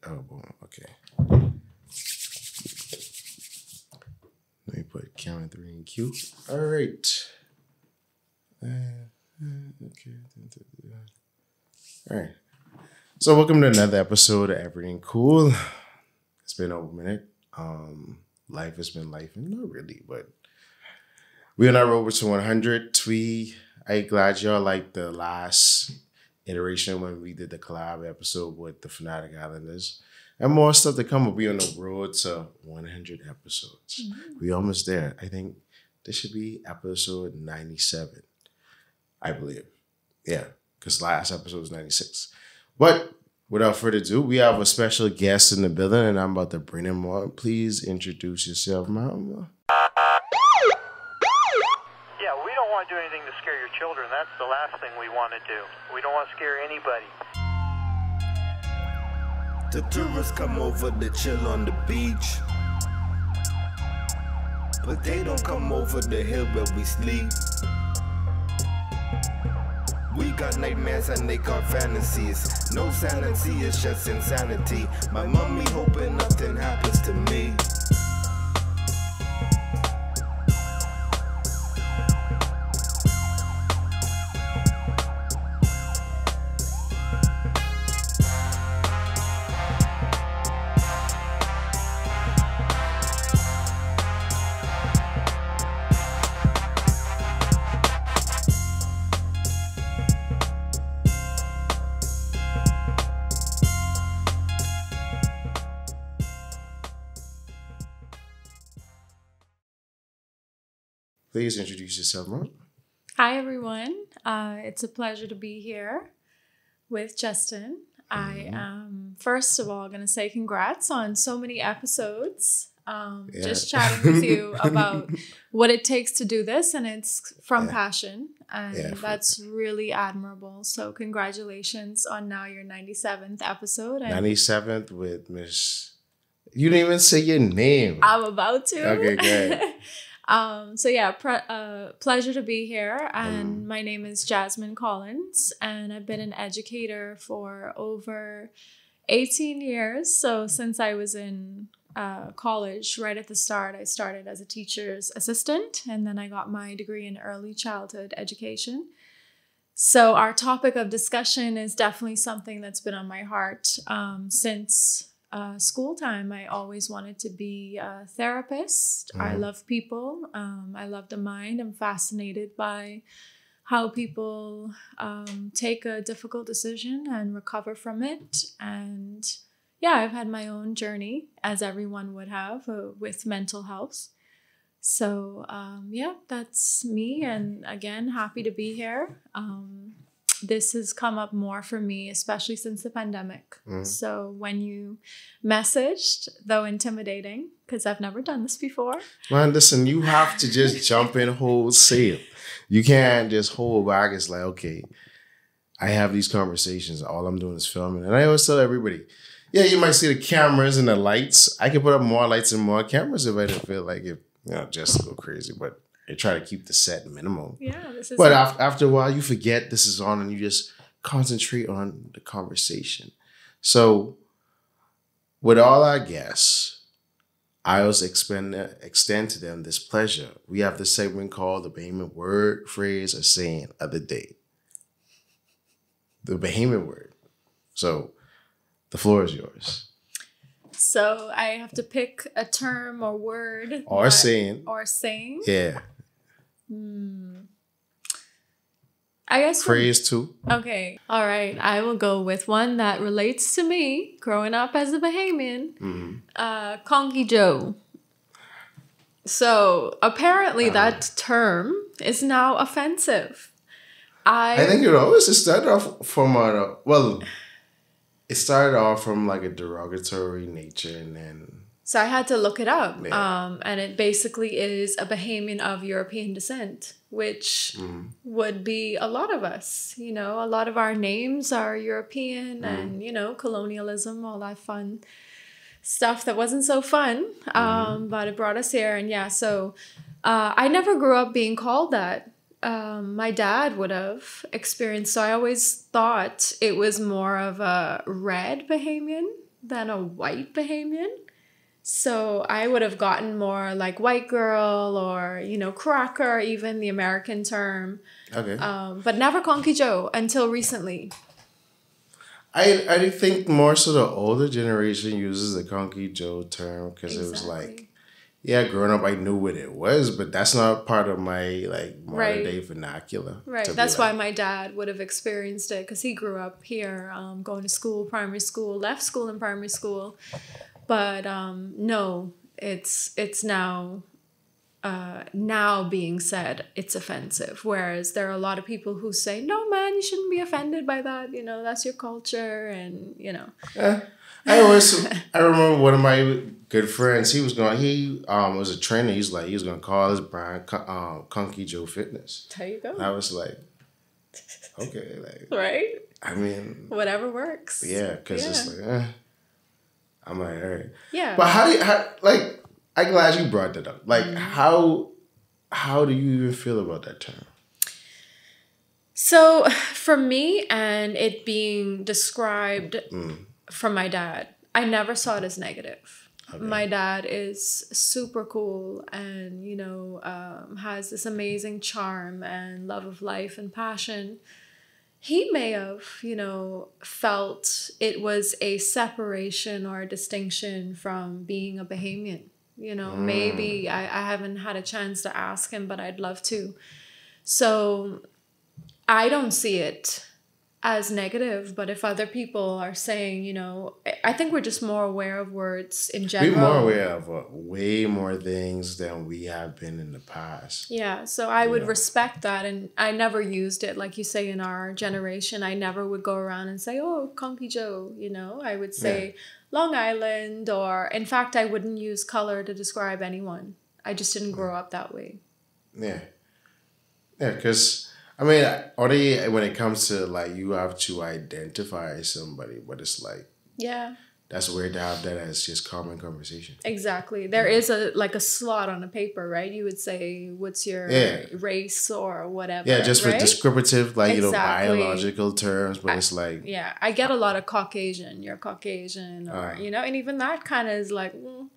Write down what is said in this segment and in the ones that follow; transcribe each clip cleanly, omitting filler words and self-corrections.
Oh, boom. Okay. Let me put camera 3 in Q. All right. Okay. All right. So welcome to another episode of Everything Cool. It's been over a minute. Life has been life, and not really, but we're on our road to 100. I glad y'all liked the last iteration when we did the collab episode with the Fanatic Islanders. And more stuff to come. We'll be on the road to 100 episodes. Mm-hmm. We almost there. I think this should be episode 97. I believe. Yeah, because last episode was 96. But without further ado, we have a special guest in the building, and I'm about to bring him on. Please introduce yourself, Mama. Yeah, we don't want to do anything to scare your children. That's the last thing we want to do. We don't want to scare anybody. The tourists come over to chill on the beach, but they don't come over the hill where we sleep. We got nightmares and they got fantasies. No sanity, it's just insanity. My mommy hoping nothing happens to me. Please introduce yourself, Mom. Hi, everyone. It's a pleasure to be here with Justin. I am, first of all, going to say congrats on so many episodes. Just chatting with you about what it takes to do this, and it's from passion, and that's really admirable. So congratulations on now your 97th episode. 97th with Miss... You didn't even say your name. I'm about to. Okay, good. Pleasure to be here. And my name is Jasmine Collins, and I've been an educator for over 18 years. So since I was in college, right at the start, I started as a teacher's assistant, and then I got my degree in early childhood education. So our topic of discussion is definitely something that's been on my heart since school time. I always wanted to be a therapist. I love people. I love the mind. I'm fascinated by how people take a difficult decision and recover from it. And yeah, I've had my own journey, as everyone would have, with mental health. So that's me. And again, happy to be here. This has come up more for me, especially since the pandemic. So when you messaged, though intimidating, because I've never done this before. Man, listen, you have to just jump in wholesale. You can't just hold back. It's like, okay, I have these conversations. All I'm doing is filming. And I always tell everybody, yeah, you might see the cameras and the lights. I can put up more lights and more cameras if I didn't feel like it, just go crazy. But I try to keep the set minimal. Yeah, this is. But after a while, you forget this is on, and you just concentrate on the conversation. So, with all our guests, I always extend to them this pleasure. We have this segment called the Bahamian word, phrase, or saying of the day. The Bahamian word. So, the floor is yours. So I have to pick a term or word. Or saying. Or saying. Yeah. I guess phrase too. Okay. All right. I will go with one that relates to me growing up as a Bahamian. Conky Joe. So apparently that term is now offensive. I think it started off from it started off from like a derogatory nature, and then. So I had to look it up, and it basically is a Bahamian of European descent, which would be a lot of us. A lot of our names are European, and colonialism, all that fun stuff that wasn't so fun, but it brought us here. And yeah, so I never grew up being called that. My dad would have experienced, so I always thought it was more of a red Bahamian than a white Bahamian. So I would have gotten more like white girl or, you know, cracker, even the American term. Okay. But never Conky Joe until recently. I think more so the older generation uses the Conky Joe term because it was like, yeah, growing up I knew what it was, but that's not part of my like modern day vernacular. Right. That's why my dad would have experienced it because he grew up here, going to school, primary school, left school and primary school. But no, it's now being said it's offensive. Whereas there are a lot of people who say, no, man, you shouldn't be offended by that. You know, that's your culture. And, you know. I remember one of my good friends, he was a trainer. He was going to call his brand Conky Joe Fitness. There you go. And I was like, okay. Like, right? I mean. Whatever works. Yeah, because it's like, I'm like, all right. Yeah. But I'm glad you brought that up. Like, how do you even feel about that term? So, for me, and it being described from my dad, I never saw it as negative. Okay. My dad is super cool and, you know, has this amazing charm and love of life and passion. He may have, you know, felt it was a separation or a distinction from being a Bahamian. You know, maybe I haven't had a chance to ask him, but I'd love to. So I don't see it as negative, but if other people are saying, you know, I think we're just more aware of words in general. We're more aware of way more things than we have been in the past. Yeah, so I would respect that, and I never used it, like you say, in our generation. I never would go around and say, oh, Conky Joe, you know. I would say Long Island, or in fact, I wouldn't use color to describe anyone. I just didn't grow up that way. Yeah. Yeah, because... I mean, only when it comes to, like, you have to identify somebody, but it's like... Yeah. That's weird to have that as just common conversation. Exactly. There is a slot on a paper, right? You would say, what's your race or whatever. Yeah, just for descriptive, like, you know, biological terms, but it's like... Yeah, I get a lot of Caucasian. You're Caucasian, or, you know, and even that kind of is like,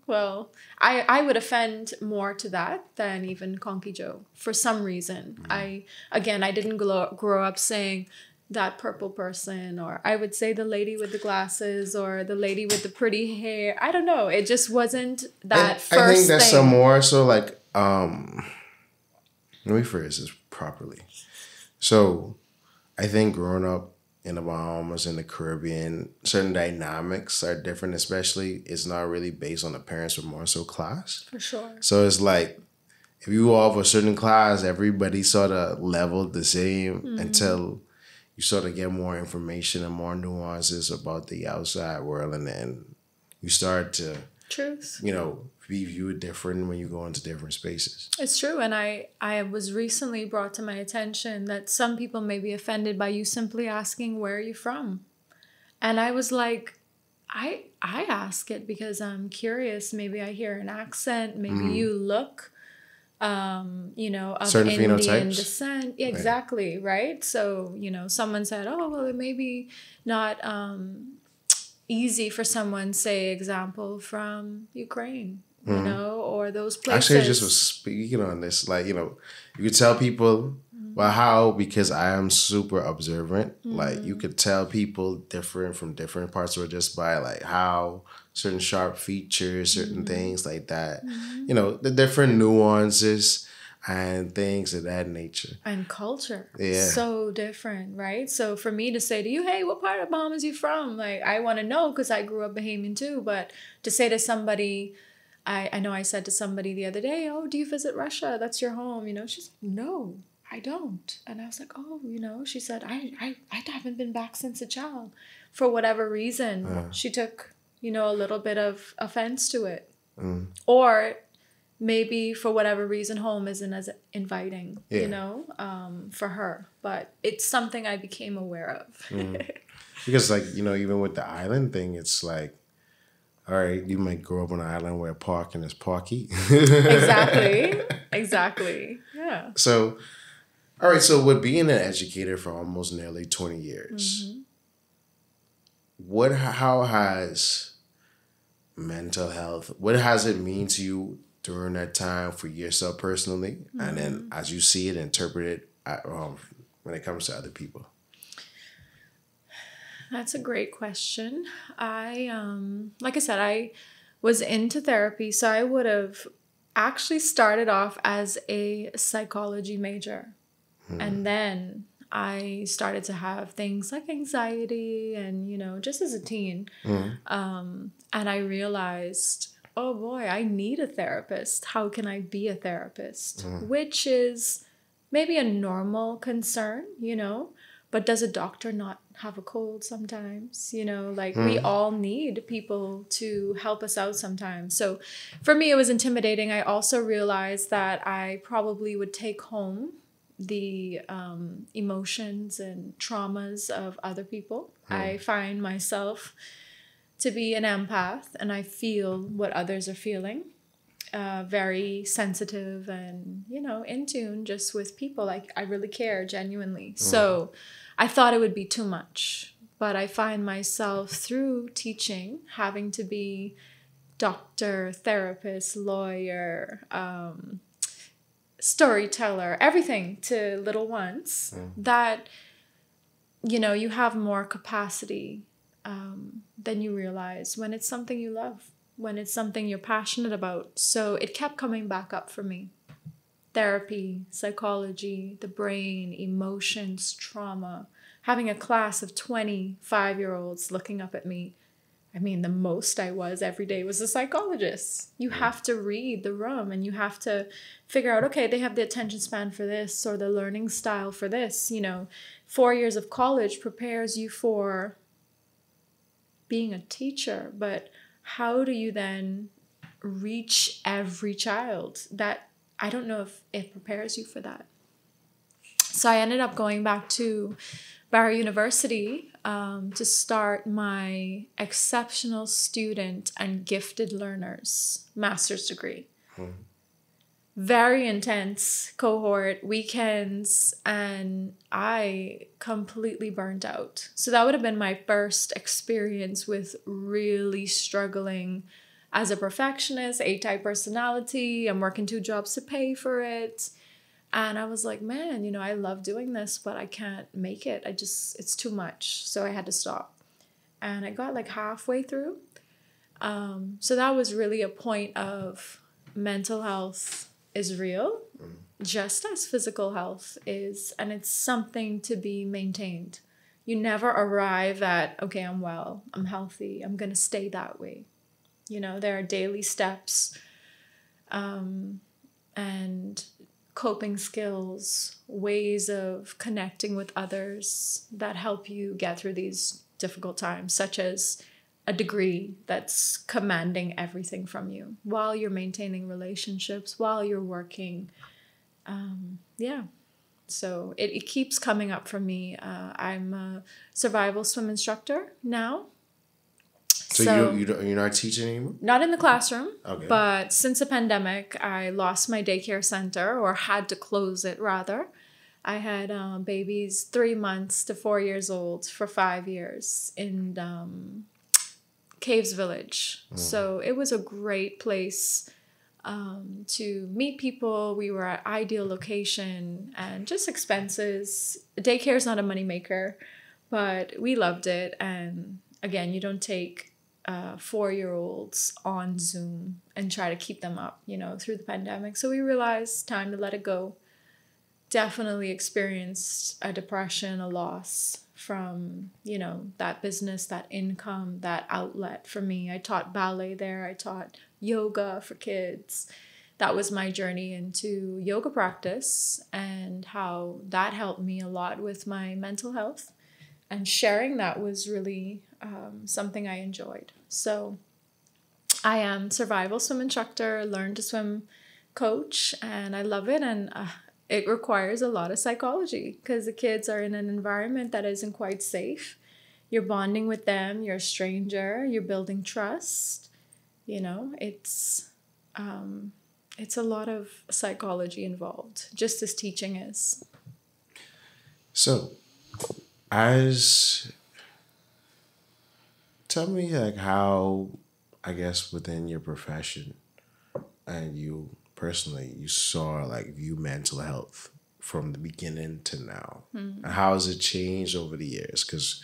well, I would offend more to that than even Conky Joe for some reason. I didn't grow up saying... that purple person, or I would say the lady with the glasses, or the lady with the pretty hair. I don't know. It just wasn't that first I think that's thing. some more so like, let me phrase this properly. So I think growing up in the Bahamas and the Caribbean, certain dynamics are different, especially it's not really based on the parents, but more so class. For sure. So it's like, if you all of a certain class, everybody sort of leveled the same until... you sort of get more information and more nuances about the outside world, and then you start to, you know, be viewed different when you go into different spaces. It's true, and I was recently brought to my attention that some people may be offended by you simply asking, where are you from? And I was like, I ask it because I'm curious. Maybe I hear an accent. Maybe you look... you know, of certain Indian phenotypes. descent. Yeah, exactly, right? So, you know, someone said, oh, well, it may be not easy for someone, say, example, from Ukraine, you know, or those places. Actually, I just was speaking on this. Like, you know, you could tell people, well, how? Because I am super observant. Like, you could tell people different from different parts, or just by, like, how... certain sharp features, certain things like that. You know, the different nuances and things of that nature. And culture. Yeah. So different, right? So for me to say to you, hey, what part of Bahamas you from? Like, I want to know because I grew up Bahamian too. But to say to somebody, I know I said to somebody the other day, oh, do you visit Russia? That's your home. You know, she's no, I don't. And I was like, oh, you know, she said, I haven't been back since a child. For whatever reason, she took... you know, a little bit of offense to it. Or maybe for whatever reason, home isn't as inviting, you know, for her. But it's something I became aware of. Because, like, you know, even with the island thing, it's like, all right, you might grow up on an island where parking is parky. Exactly. Yeah. So, all right, so with being an educator for almost nearly 20 years, how has mental health. What has it mean to you during that time for yourself personally, and then as you see it, interpret it when it comes to other people? That's a great question. Like I said, I was into therapy, so I would have actually started off as a psychology major. And then I started to have things like anxiety and, just as a teen. And I realized, oh boy, I need a therapist. How can I be a therapist? Which is maybe a normal concern, but does a doctor not have a cold sometimes? We all need people to help us out sometimes. So for me, it was intimidating. I also realized that I probably would take home the emotions and traumas of other people. I find myself to be an empath, and I feel what others are feeling. Very sensitive and, in tune just with people. Like, I really care genuinely. So I thought it would be too much, but I find myself through teaching having to be doctor, therapist, lawyer, storyteller, everything to little ones that, you have more capacity than you realize when it's something you love, when it's something you're passionate about. So it kept coming back up for me. Therapy, psychology, the brain, emotions, trauma, having a class of 25-year-olds looking up at me. I mean, the most I was every day was a psychologist. You have to read the room and you have to figure out, okay, they have the attention span for this or the learning style for this. 4 years of college prepares you for being a teacher, but how do you then reach every child? That, I don't know if it prepares you for that. So I ended up going back to Barry University to start my exceptional student and gifted learners master's degree. Very intense cohort, weekends, and I completely burnt out. So that would have been my first experience with really struggling as a perfectionist, A-type personality. I'm working 2 jobs to pay for it. And I was like, man, I love doing this, but I can't make it. It's too much. So I had to stop. And I got like halfway through. So that was really a point of mental health is real, just as physical health is. And it's something to be maintained. You never arrive at, okay, I'm well, I'm healthy, I'm going to stay that way. There are daily steps and coping skills, ways of connecting with others that help you get through these difficult times, such as a degree that's commanding everything from you while you're maintaining relationships, while you're working. So it keeps coming up for me. I'm a survival swim instructor now. So you're not teaching anymore? Not in the classroom, okay. But since the pandemic, I lost my daycare center, or had to close it rather. I had babies 3 months to 4 years old for 5 years in Caves Village. So it was a great place to meet people. We were at ideal location and just expenses. Daycare is not a moneymaker, but we loved it. And again, you don't take 4-year-olds on Zoom and try to keep them up, through the pandemic. So we realized time to let it go. Definitely experienced a depression, a loss from, that business, that income, that outlet for me. I taught ballet there. I taught yoga for kids. That was my journey into yoga practice and how that helped me a lot with my mental health. And sharing that was really something I enjoyed. So I am survival swim instructor, learn to swim coach, and I love it. And it requires a lot of psychology because the kids are in an environment that isn't quite safe. You're bonding with them. You're a stranger. You're building trust. It's a lot of psychology involved, just as teaching is. So, tell me like how I guess within your profession and you personally, you saw like view mental health from the beginning to now? And how has it changed over the years? Because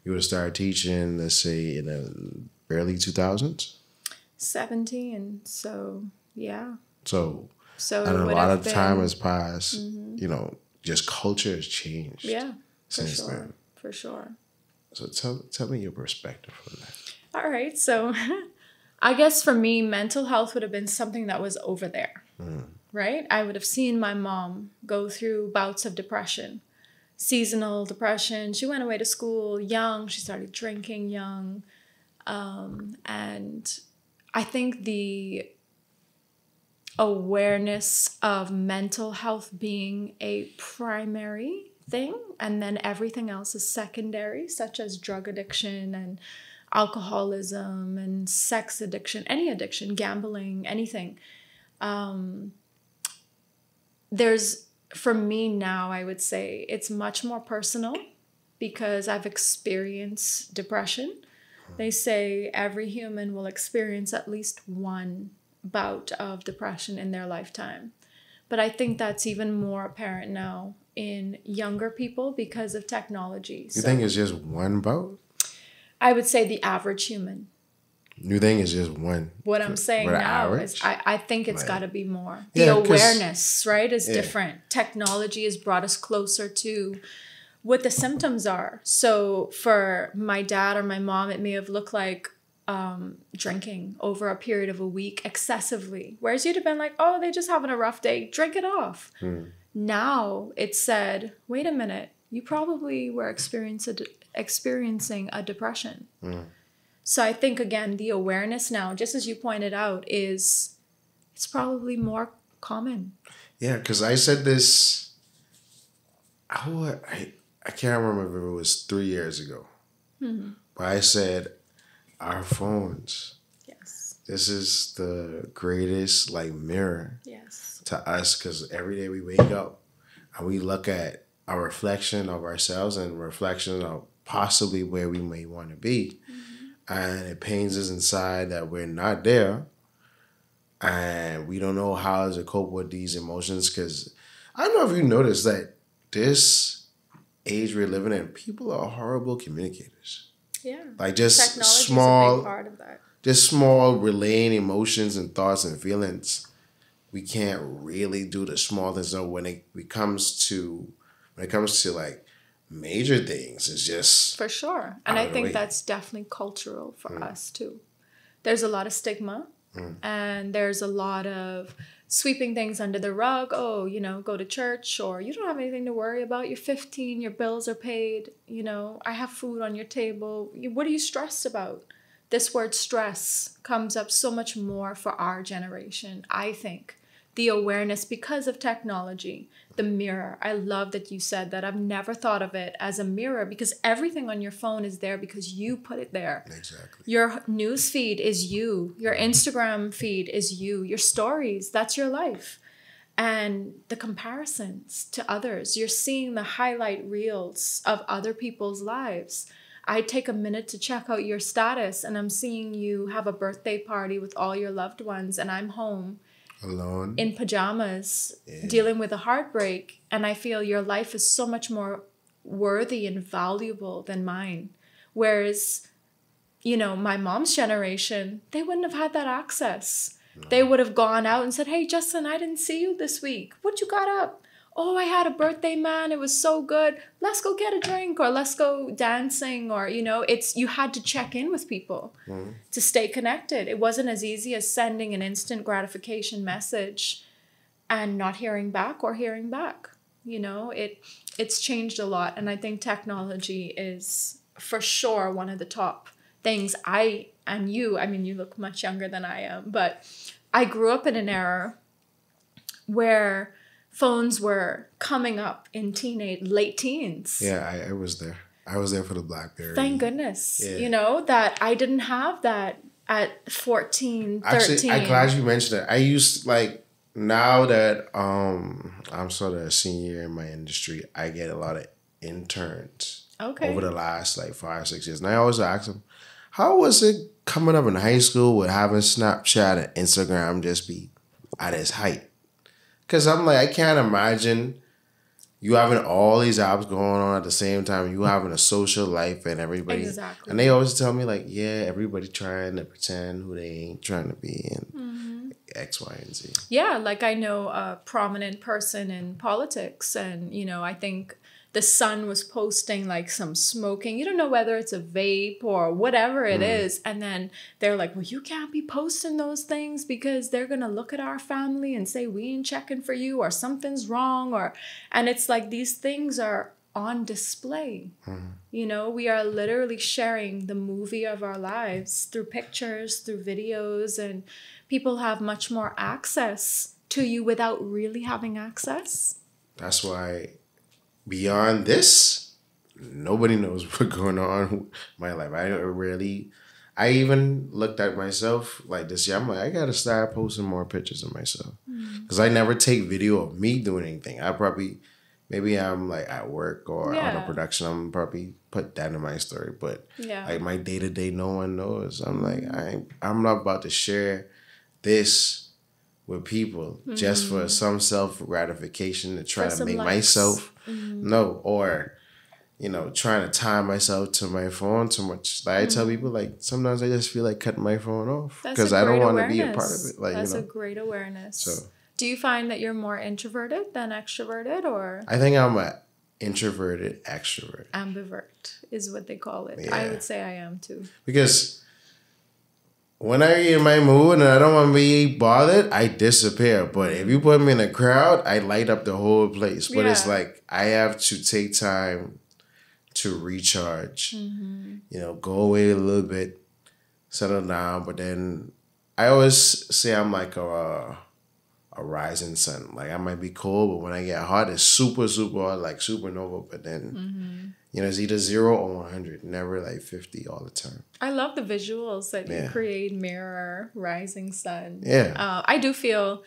you would have started teaching, let's say, in the early 2000s? 17. So, yeah. So So and it a would lot have of been, time has passed. You know, just culture has changed. Yeah, for since sure. then. For sure. So tell me your perspective on that. All right. So I guess for me, mental health would have been something that was over there, right? I would have seen my mom go through bouts of depression, seasonal depression. She went away to school young. She started drinking young. And I think the awareness of mental health being a primary thing and then everything else is secondary, such as drug addiction and alcoholism and sex addiction, any addiction, gambling, anything. There's, for me now, I would say it's much more personal because I've experienced depression. They say every human will experience at least one bout of depression in their lifetime. But I think that's even more apparent now in younger people because of technology. You think it's just one bout? I would say the average human. You think it's just one? What I'm saying for the now average? is I think it's Right. got to be more. Yeah, The 'cause- awareness, right, is Yeah. different. Technology has brought us closer to what the symptoms are. So for my dad or my mom, it may have looked like drinking over a period of a week excessively. Whereas you'd have been like, oh, they're just having a rough day. Drink it off. Now it's said, wait a minute, you probably were experiencing a depression. So I think, again, the awareness now, just as you pointed out, it's probably more common. Yeah, because I said this, I can't remember if it was 3 years ago. But I said, our phones, Yes. this is the greatest like mirror Yes. to us because every day we wake up and we look at a reflection of ourselves and reflection of possibly where we may want to be. And it pains us inside that we're not there and we don't know how to cope with these emotions because I don't know if you noticed that this age we're living in, people are horrible communicators. Yeah. Like just Technology is a small, big part of that. just small relaying emotions and thoughts and feelings. We can't really do the small things. So when it comes to like major things, it's just For sure. And out I of the think way. that's definitely cultural for us too. There's a lot of stigma and there's a lot of sweeping things under the rug. Oh, go to church or you don't have anything to worry about. You're 15, your bills are paid. I have food on your table. What are you stressed about? This word stress comes up so much more for our generation, I think. The awareness because of technology, the mirror. I love that you said that. I've never thought of it as a mirror because everything on your phone is there because you put it there. exactly. Your news feed is you. Your Instagram feed is you. Your stories, that's your life. And the comparisons to others. You're seeing the highlight reels of other people's lives. I take a minute to check out your status and I'm seeing you have a birthday party with all your loved ones and I'm home Alone. in pajamas dealing with a heartbreak. And I feel your life is so much more worthy and valuable than mine. Whereas, my mom's generation, they wouldn't have had that access. No. They would have gone out and said, hey, Justin, I didn't see you this week. What you got up? Oh, I had a birthday, man. It was so good. Let's go get a drink or let's go dancing or, you had to check in with people to stay connected. It wasn't as easy as sending an instant gratification message and not hearing back or hearing back. It's changed a lot. And I think technology is for sure one of the top things you look much younger than I am, but I grew up in an era where phones were coming up in late teens. Yeah, I was there. I was there for the BlackBerry. Thank goodness. Yeah. That I didn't have that at 14, 13. Actually, I'm glad you mentioned it. I used now that I'm sort of a senior in my industry, I get a lot of interns over the last 5 or 6 years. And I always ask them, how was it coming up in high school with having Snapchat and Instagram just be at its height. Because I'm like, I can't imagine you having all these apps going on at the same time. You having a social life and everybody. Exactly. And they always tell me like, yeah, everybody trying to pretend who they ain't trying to be and X, Y, and Z. Yeah, like I know a prominent person in politics, and you know, I think the Sun was posting like some smoking. You don't know whether it's a vape or whatever it is, and then they're like, "Well, you can't be posting those things because they're gonna look at our family and say we ain't checking for you or something's wrong." And it's like these things are on display. You know, we are literally sharing the movie of our lives through pictures, through videos, and people have much more access to you without really having access. That's why beyond this, nobody knows what's going on in my life. I even looked at myself like this year. I'm like, I gotta start posting more pictures of myself. Because I never take video of me doing anything. Maybe I'm like at work or on a production. I'm probably put that in my story. But like my day-to-day, no one knows. I'm like, I'm not about to share this with people just for some self-gratification to try to make myself no, or you know, trying to tie myself to my phone too much. Like I tell people, like sometimes I just feel like cutting my phone off because I don't want to be a part of it. Like that's a great awareness. So, do you find that you're more introverted than extroverted, or? I think I'm an introverted extrovert. Ambivert is what they call it. Yeah. I would say I am too. Because when I get in my mood and I don't want to be bothered, I disappear. But if you put me in a crowd, I light up the whole place. But it's like I have to take time to recharge. You know, go away a little bit, settle down. But then I always say I'm like a rising sun. Like I might be cold, but when I get hot, it's super, super hot, like supernova. But then, you know, it's either 0 or 100, never like 50 all the time. I love the visuals that you create, mirror, rising sun. Yeah. I do feel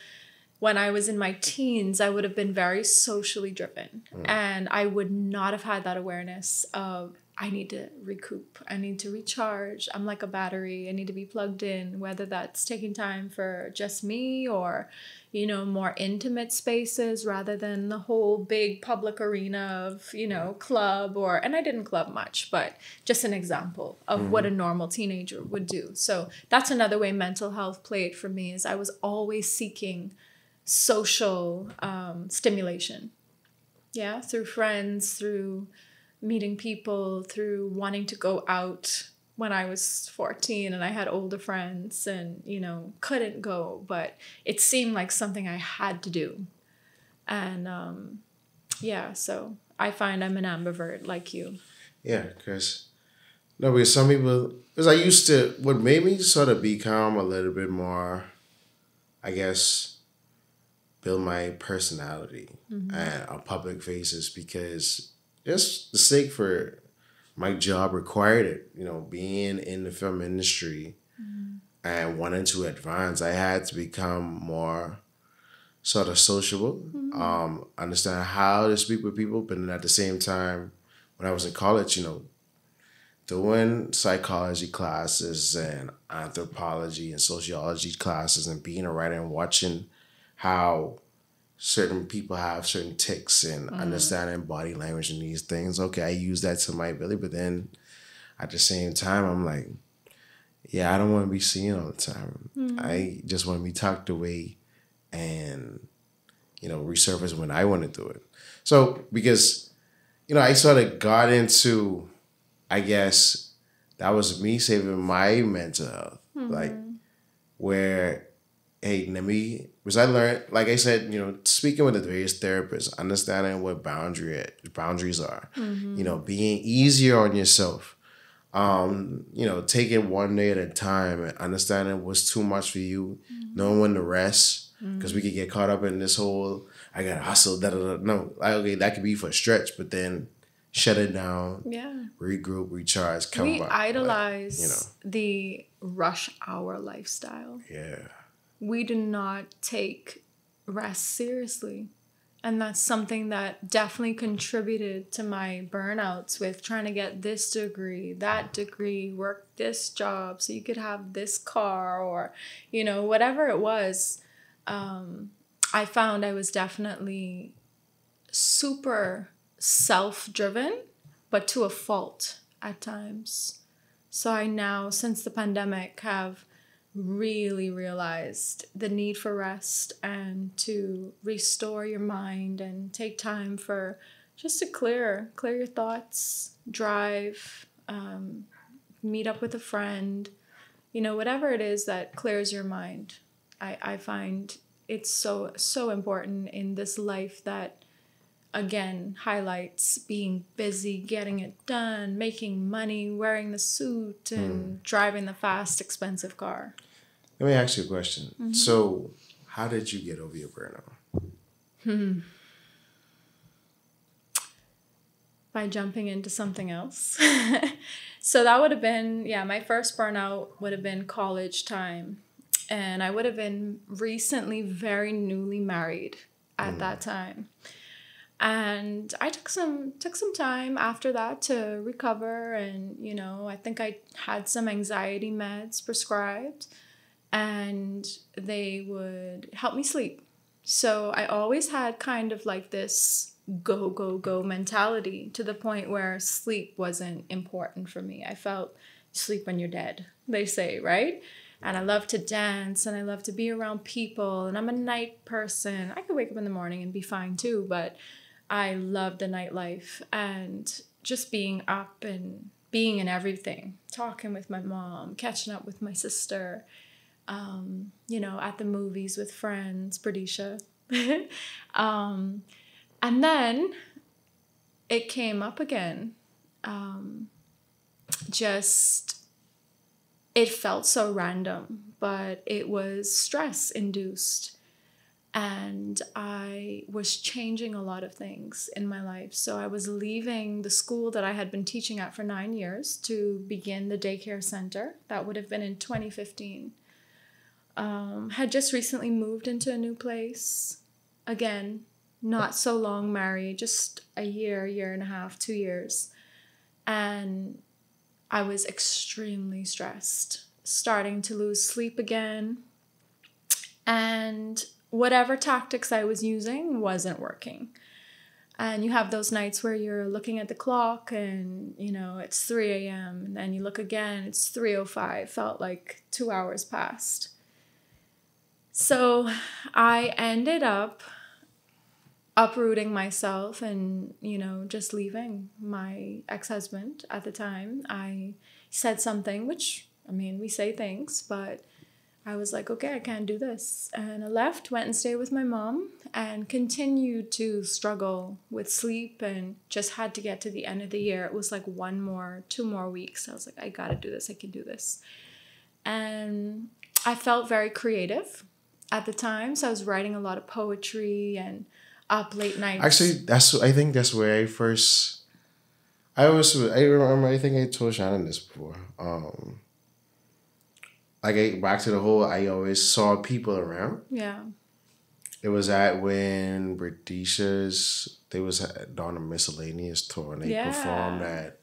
when I was in my teens, I would have been very socially driven. And I would not have had that awareness of, I need to recoup. I need to recharge. I'm like a battery. I need to be plugged in, whether that's taking time for just me or, you know, more intimate spaces rather than the whole big public arena of, you know, club and I didn't club much, but just an example of what a normal teenager would do. So that's another way mental health played for me, is I was always seeking social stimulation. Yeah, through friends, through meeting people, through wanting to go out when I was 14 and I had older friends and, you know, couldn't go, but it seemed like something I had to do. And so I find I'm an ambivert like you. Yeah, because some people, because what made me sort of become a little bit more, I guess, build my personality and on public faces, because just the sake for my job required it, you know, being in the film industry and wanting to advance, I had to become more sort of sociable, understand how to speak with people. But then at the same time, when I was in college, you know, doing psychology classes and anthropology and sociology classes and being a writer and watching how certain people have certain tics and understanding body language and these things. Okay, I use that to my ability, but then at the same time, I'm like, yeah, I don't want to be seen all the time. I just want to be tucked away and, you know, resurface when I want to do it. So, because, you know, I sort of got into, I guess, that was me saving my mental health. Like, where, hey, because I learned, like I said, you know, speaking with the various therapists, understanding what boundaries are, you know, being easier on yourself, you know, taking one day at a time and understanding what's too much for you, knowing when to rest, because we could get caught up in this whole, I got to hustle, no, okay, that could be for a stretch, but then shut it down, regroup, recharge, come back. We idolize the rush hour lifestyle. Yeah. We do not take rest seriously. And that's something that definitely contributed to my burnouts with trying to get this degree, that degree, work this job so you could have this car or, you know, whatever it was. I found I was definitely super self-driven, but to a fault at times. So I now, since the pandemic, have really realized the need for rest and to restore your mind and take time for just to clear your thoughts, drive, meet up with a friend, you know, whatever it is that clears your mind. I find it's so important in this life that, again, highlights being busy, getting it done, making money, wearing the suit, and driving the fast, expensive car. Let me ask you a question. So, how did you get over your burnout? By jumping into something else. So that would have been, my first burnout would have been college time. And I would have been recently very newly married at that time. And I took some time after that to recover, and, you know, I think I had some anxiety meds prescribed, and they would help me sleep. So I always had kind of like this go mentality, to the point where sleep wasn't important for me. I felt sleep when you're dead, they say, right? And I love to dance, and I love to be around people, and I'm a night person. I could wake up in the morning and be fine too, but I love the nightlife and just being up and being in everything, talking with my mom, catching up with my sister, you know, at the movies with friends, Pradisha. And then it came up again. It felt so random, but it was stress induced. And I was changing a lot of things in my life. So I was leaving the school that I had been teaching at for 9 years to begin the daycare center. That would have been in 2015. Had just recently moved into a new place. Again, not so long married, just a year and a half, 2 years. And I was extremely stressed, starting to lose sleep again. And whatever tactics I was using wasn't working. And you have those nights where you're looking at the clock and, you know, it's 3 a.m. and then you look again, it's 3:05. Felt like 2 hours passed. So I ended up uprooting myself and, you know, just leaving my ex-husband at the time. I said something, which, I mean, we say things, but I was like, okay, I can't do this. And I left, went and stayed with my mom, and continued to struggle with sleep, and just had to get to the end of the year. It was like 2 more weeks. I was like, I gotta do this. I can do this. And I felt very creative at the time. So I was writing a lot of poetry and up late nights. Actually, I think that's where I first. I remember. I think I told Shannon this before. Like, back to the whole, I always saw people around. Yeah. It was when they was on a miscellaneous tour, and they performed at,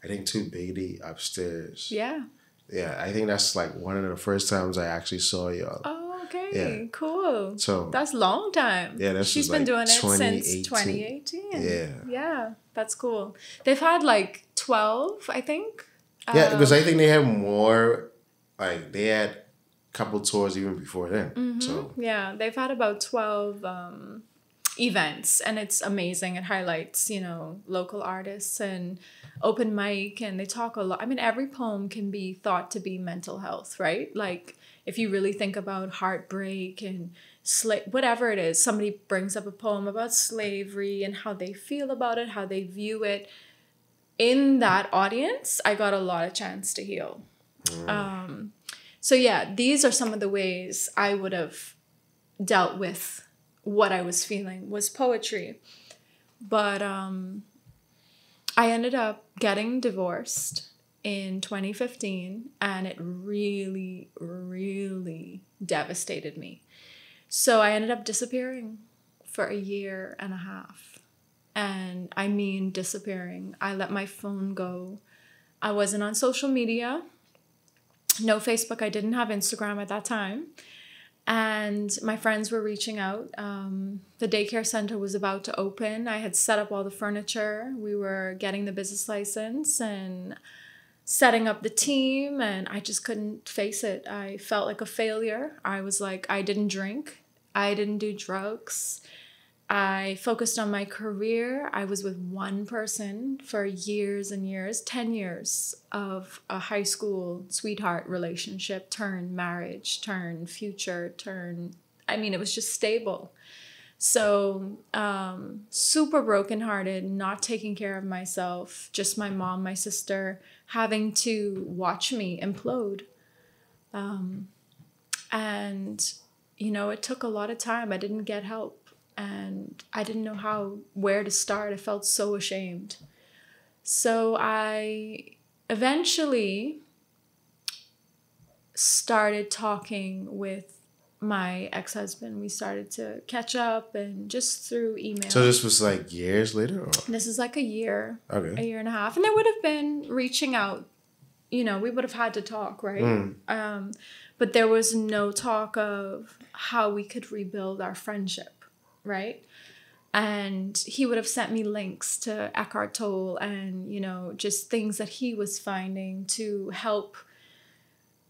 I think, 2 Biggity upstairs. Yeah. Yeah, I think that's like one of the first times I actually saw y'all. Oh, okay. Yeah. Cool. So that's a long time. Yeah, she's been doing it since 2018. Yeah, that's cool. They've had like 12, I think. Yeah, because I think they have more. Like, they had a couple tours even before then. Mm-hmm. So yeah, they've had about 12 events, and it's amazing. It highlights, you know, local artists and open mic, and they talk a lot. I mean, every poem can be thought to be mental health, right? Like, if you really think about heartbreak and whatever it is, somebody brings up a poem about slavery and how they feel about it, how they view it. In that audience, I got a lot of chance to heal. So yeah, these are some of the ways I would have dealt with what I was feeling, was poetry. But I ended up getting divorced in 2015, and it really, really devastated me. So I ended up disappearing for a year and a half. And I mean disappearing. I let my phone go. I wasn't on social media. No Facebook. I didn't have Instagram at that time. And my friends were reaching out. The daycare center was about to open. I had set up all the furniture. We were getting the business license and setting up the team, and I just couldn't face it. I felt like a failure. I was like, I didn't drink. I didn't do drugs. I focused on my career. I was with one person for years and years, 10 years of a high school sweetheart relationship, turn marriage, turn future, it was just stable. So super brokenhearted, not taking care of myself, just my mom, my sister, having to watch me implode. And, it took a lot of time. I didn't get help. And I didn't know where to start. I felt so ashamed. So I eventually started talking with my ex-husband. We started to catch up, and just through email. So this was like years later? Or? This is like a year. Okay. A year and a half. And there would have been reaching out. We would have had to talk, right? But there was no talk of how we could rebuild our friendship. Right? And he would have sent me links to Eckhart Tolle and, just things that he was finding to help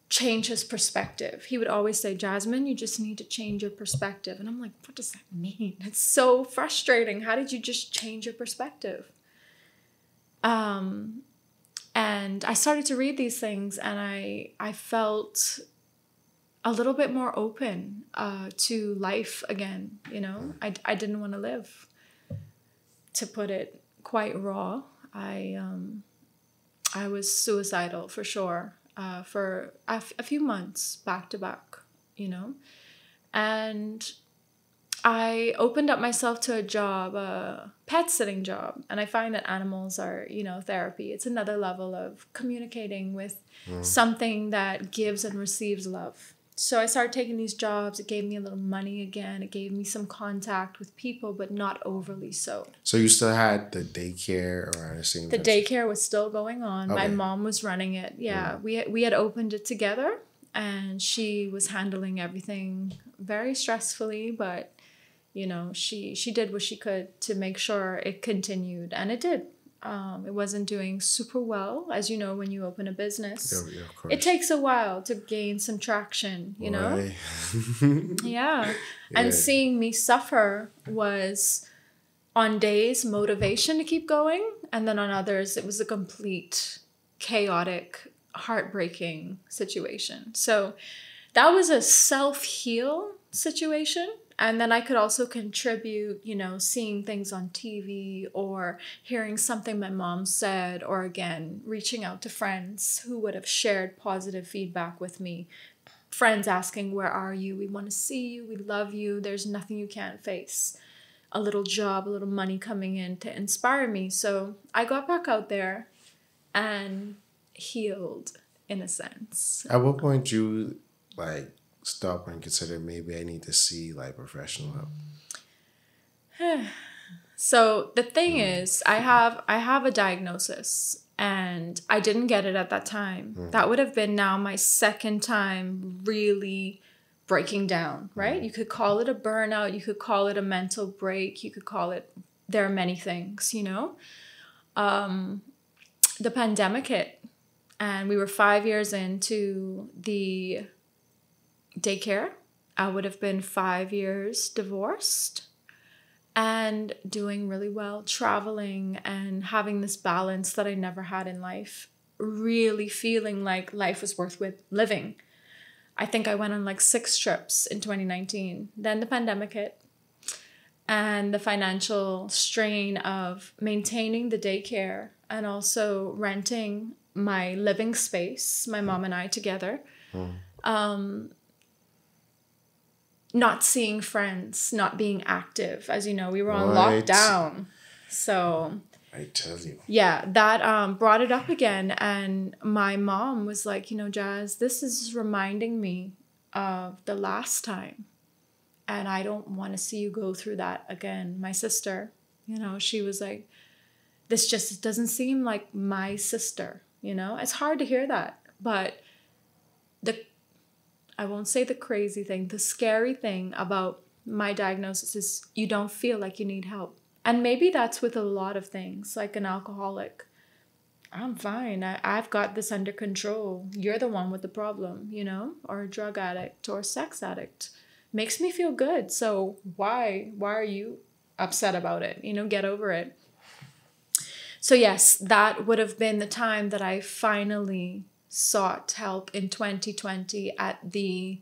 change his perspective. He would always say, Jasmine, you just need to change your perspective. And I'm like, what does that mean? It's so frustrating. How did you just change your perspective? And I started to read these things, and I felt a little bit more open to life again, I didn't want to live, to put it quite raw. I was suicidal for sure, for a few months back to back, and I opened up myself to a job, a pet sitting job, and I find that animals are, therapy. It's another level of communicating with something that gives and receives love. So I started taking these jobs. It gave me a little money again. It gave me some contact with people, but not overly so. So you still had the daycare around the same time? The daycare was still going on. Okay. My mom was running it. Yeah, we had opened it together, and she was handling everything very stressfully, but, she did what she could to make sure it continued, and it did. It wasn't doing super well. As you know, when you open a business, Yeah, of course. it takes a while to gain some traction, know? Right. Yeah. And seeing me suffer was on days motivation to keep going. And then on others, it was a complete chaotic, heartbreaking situation. So that was a self-heal situation. And then I could also contribute, seeing things on TV or hearing something my mom said, or again, reaching out to friends who would have shared positive feedback with me. Friends asking, where are you? We want to see you. We love you. There's nothing you can't face. A little job, a little money coming in to inspire me. So I got back out there and healed in a sense. At what point you stop and consider maybe I need to see professional help? So the thing is, I have a diagnosis, and I didn't get it at that time. That would have been now my second time really breaking down, right? You could call it a burnout, you could call it a mental break, you could call it, there are many things, The pandemic hit, and we were 5 years into the daycare. I would have been 5 years divorced and doing really well, traveling and having this balance that I never had in life, really feeling like life was worth living. I think I went on 6 trips in 2019. Then the pandemic hit, and the financial strain of maintaining the daycare and also renting my living space, my mom and I together. Not seeing friends, not being active. As you know, we were on lockdown. So I tell you. Yeah, that brought it up again. And my mom was like, Jazz, this is reminding me of the last time. And I don't want to see you go through that again. My sister, you know, she was like, this just doesn't seem like my sister, you know? It's hard to hear that. But I won't say the crazy thing, the scary thing about my diagnosis is you don't feel like you need help. And maybe that's with a lot of things, like an alcoholic. I'm fine. I've got this under control. You're the one with the problem, you know? Or a drug addict or a sex addict. Makes me feel good. So why are you upset about it? You know, get over it. So yes, that would have been the time that I finally sought help in 2020 at the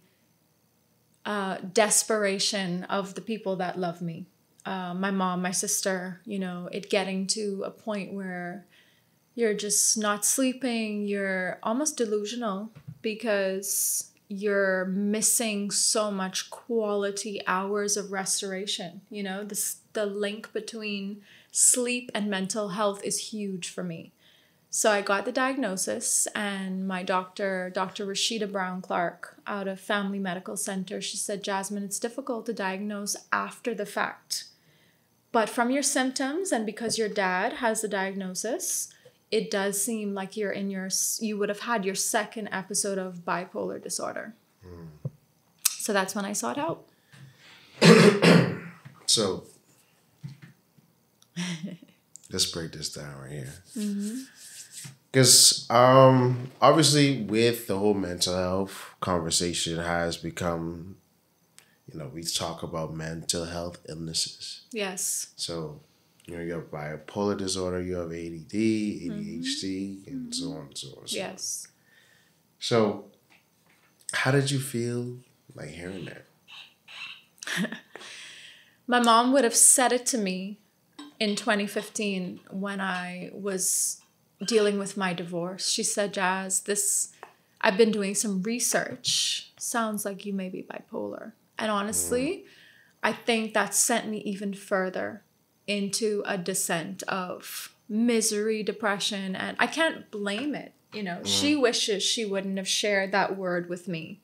desperation of the people that love me. My mom, my sister, you know, it getting to a point where you're just not sleeping, you're almost delusional because you're missing so much quality hours of restoration. You know, the link between sleep and mental health is huge for me. So I got the diagnosis, and my doctor, Dr. Rashida Brown Clark out of Family Medical Center, she said, Jasmine, it's difficult to diagnose after the fact. But from your symptoms and because your dad has the diagnosis, it does seem like you would have had your second episode of bipolar disorder. So that's when I sought help. So let's break this down right here. Because obviously with the whole mental health conversation has become, you know, we talk about mental health illnesses. Yes. So, you know, you have bipolar disorder, you have ADD, ADHD, and so on and so on. Yes. So, how did you feel like hearing that? My mom would have said it to me in 2015 when I was dealing with my divorce. She said, Jazz, I've been doing some research. Sounds like you may be bipolar. And honestly, I think that sent me even further into a descent of misery, depression, and I can't blame it. You know, she wishes she wouldn't have shared that word with me.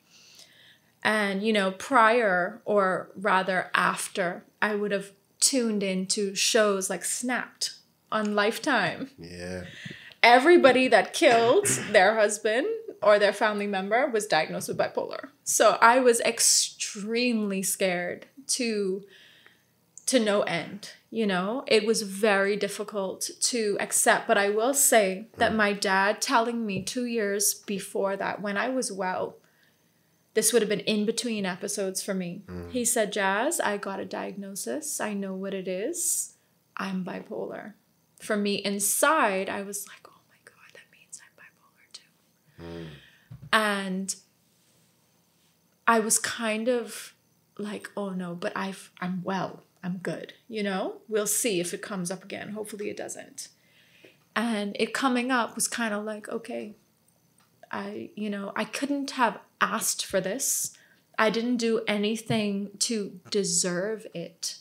And, you know, prior, or rather after, I would have tuned into shows like Snapped on Lifetime. Yeah. Everybody that killed their husband or their family member was diagnosed with bipolar. So I was extremely scared to no end. You know, it was very difficult to accept. But I will say that my dad telling me 2 years before that, when I was well, this would have been in between episodes for me. He said, Jazz, I got a diagnosis. I know what it is. I'm bipolar. For me inside, I was like, oh my God, that means I'm bipolar too. And I was kind of like, oh no, but I'm well. I'm good. You know, we'll see if it comes up again. Hopefully it doesn't. And it coming up was kind of like, okay, I couldn't have asked for this. I didn't do anything to deserve it.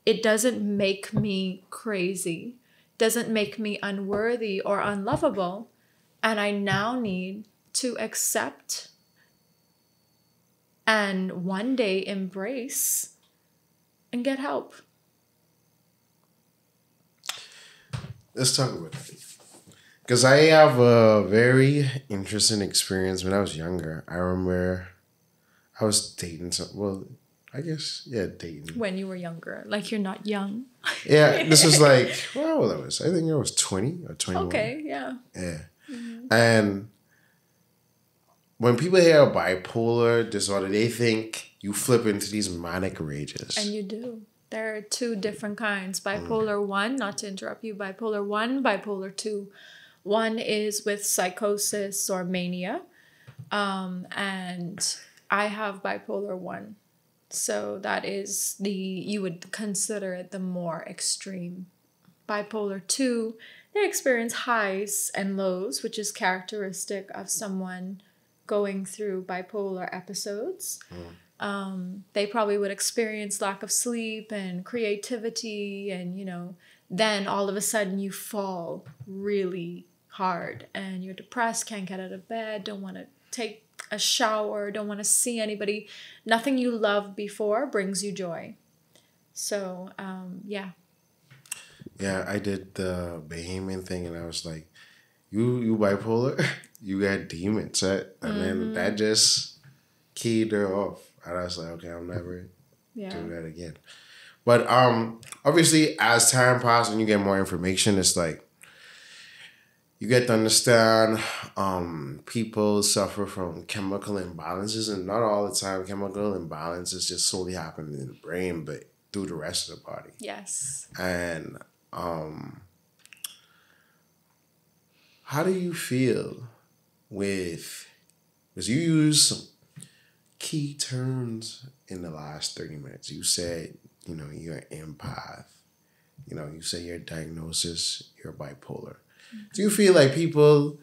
It doesn't make me crazy, doesn't make me unworthy or unlovable. And I now need to accept and one day embrace and get help. Let's talk about that. Because I have a very interesting experience when I was younger. I remember I was dating dating. When you were younger, like you're not young. Yeah, this was like, well, I think I was 20 or 21. Okay, yeah. Yeah. And when people hear bipolar disorder, they think you flip into these manic rages. And you do. There are two different kinds. Bipolar 1, not to interrupt you, bipolar 1, bipolar 2. One is with psychosis or mania. And I have bipolar 1. So that is you would consider it the more extreme. Bipolar 2, they experience highs and lows, which is characteristic of someone going through bipolar episodes. They probably would experience lack of sleep and creativity, and, you know, then all of a sudden you fall really hard and you're depressed, can't get out of bed, don't want to take a shower, don't want to see anybody. Nothing you loved before brings you joy. So, yeah. Yeah, I did the Bahamian thing, and I was like, you bipolar? You got demons, right? And then that just keyed her off. And I was like, okay, I'll never do that again. But obviously, as time passes and you get more information, it's like, you get to understand people suffer from chemical imbalances, and not all the time chemical imbalances just solely happen in the brain, but through the rest of the body. Yes. And how do you feel with, because you use some key terms in the last 30 minutes. You said, you're an empath. You say your diagnosis, you're bipolar. Do you feel like people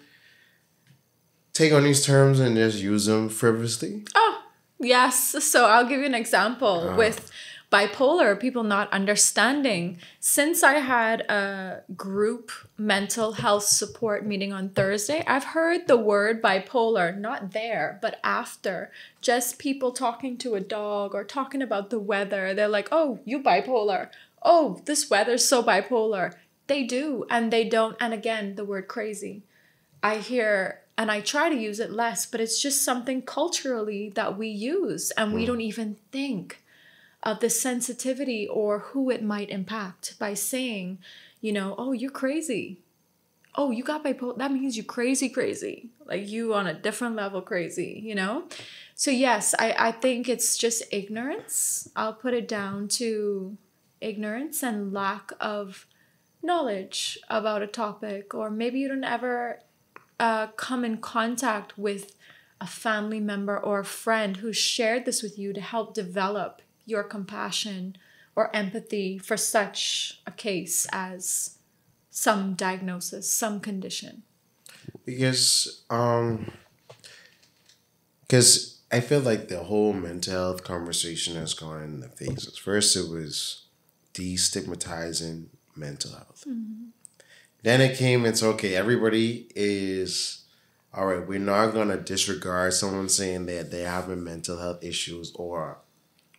take on these terms and just use them frivolously? Oh, yes. So I'll give you an example with bipolar, people not understanding. Since I had a group mental health support meeting on Thursday, I've heard the word bipolar, not there, but after. Just people talking to a dog or talking about the weather. They're like, oh, you bipolar. Oh, this weather's so bipolar. They do, and they don't. And again, the word crazy. I hear, and I try to use it less, but it's just something culturally that we use, and we don't even think of the sensitivity or who it might impact by saying, oh, you're crazy. Oh, you got bipolar. That means you crazy. Like you on a different level crazy, So yes, I think it's just ignorance. I'll put it down to ignorance and lack of knowledge about a topic, or maybe you don't ever come in contact with a family member or a friend who shared this with you to help develop your compassion or empathy for such a case as some diagnosis, some condition. Because I feel like the whole mental health conversation has gone in the phases. First, it was destigmatizing mental health. Mm-hmm. Then it came, it's okay, everybody is, all right, we're not going to disregard someone saying that they're having mental health issues or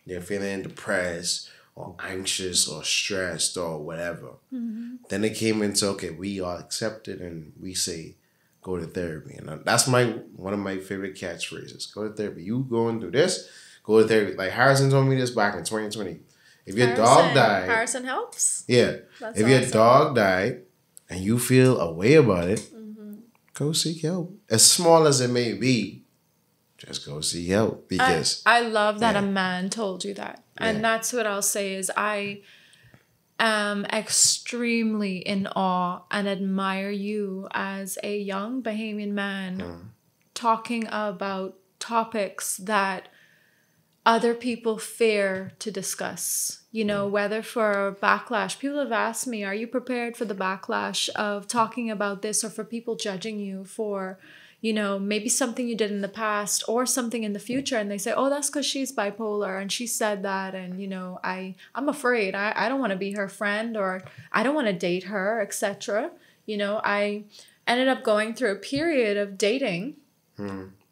they're feeling depressed or anxious or stressed or whatever. Mm-hmm. Then it came into, okay, we all accept it and we say, go to therapy. And that's one of my favorite catchphrases. Go to therapy. You going through this, go to therapy. Like Harrison told me this back in 2020. If your dog died... Harrison helps? Yeah. That's if your dog died and you feel a way about it, go seek help. As small as it may be, just go seek help. Because I love that a man told you that. And that's what I'll say is I am extremely in awe and admire you as a young Bahamian man talking about topics that other people fear to discuss, whether for backlash. People have asked me, are you prepared for the backlash of talking about this, or for people judging you for, maybe something you did in the past or something in the future? And they say, oh, that's because she's bipolar and she said that. And, I'm afraid I don't want to be her friend, or I don't want to date her, etc. I ended up going through a period of dating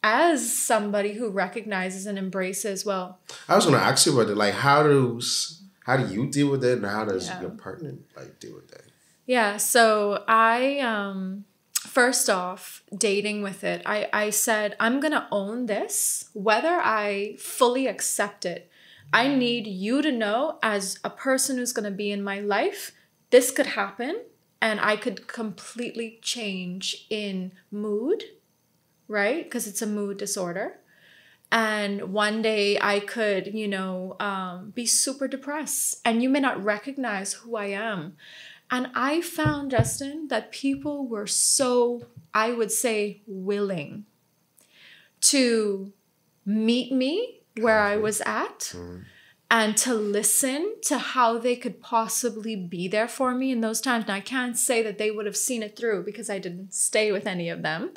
as somebody who recognizes and embraces, well... I was going to ask you about it. Like, how do you deal with it, and how does your partner, deal with that? Yeah, so I, first off, dating with it, I said, I'm going to own this, whether I fully accept it. I need you to know, as a person who's going to be in my life, this could happen, and I could completely change in mood, right? Because it's a mood disorder. And one day I could, be super depressed, and you may not recognize who I am. And I found, Justin, that people were so, I would say, willing to meet me where I was at and to listen to how they could possibly be there for me in those times. And I can't say that they would have seen it through because I didn't stay with any of them.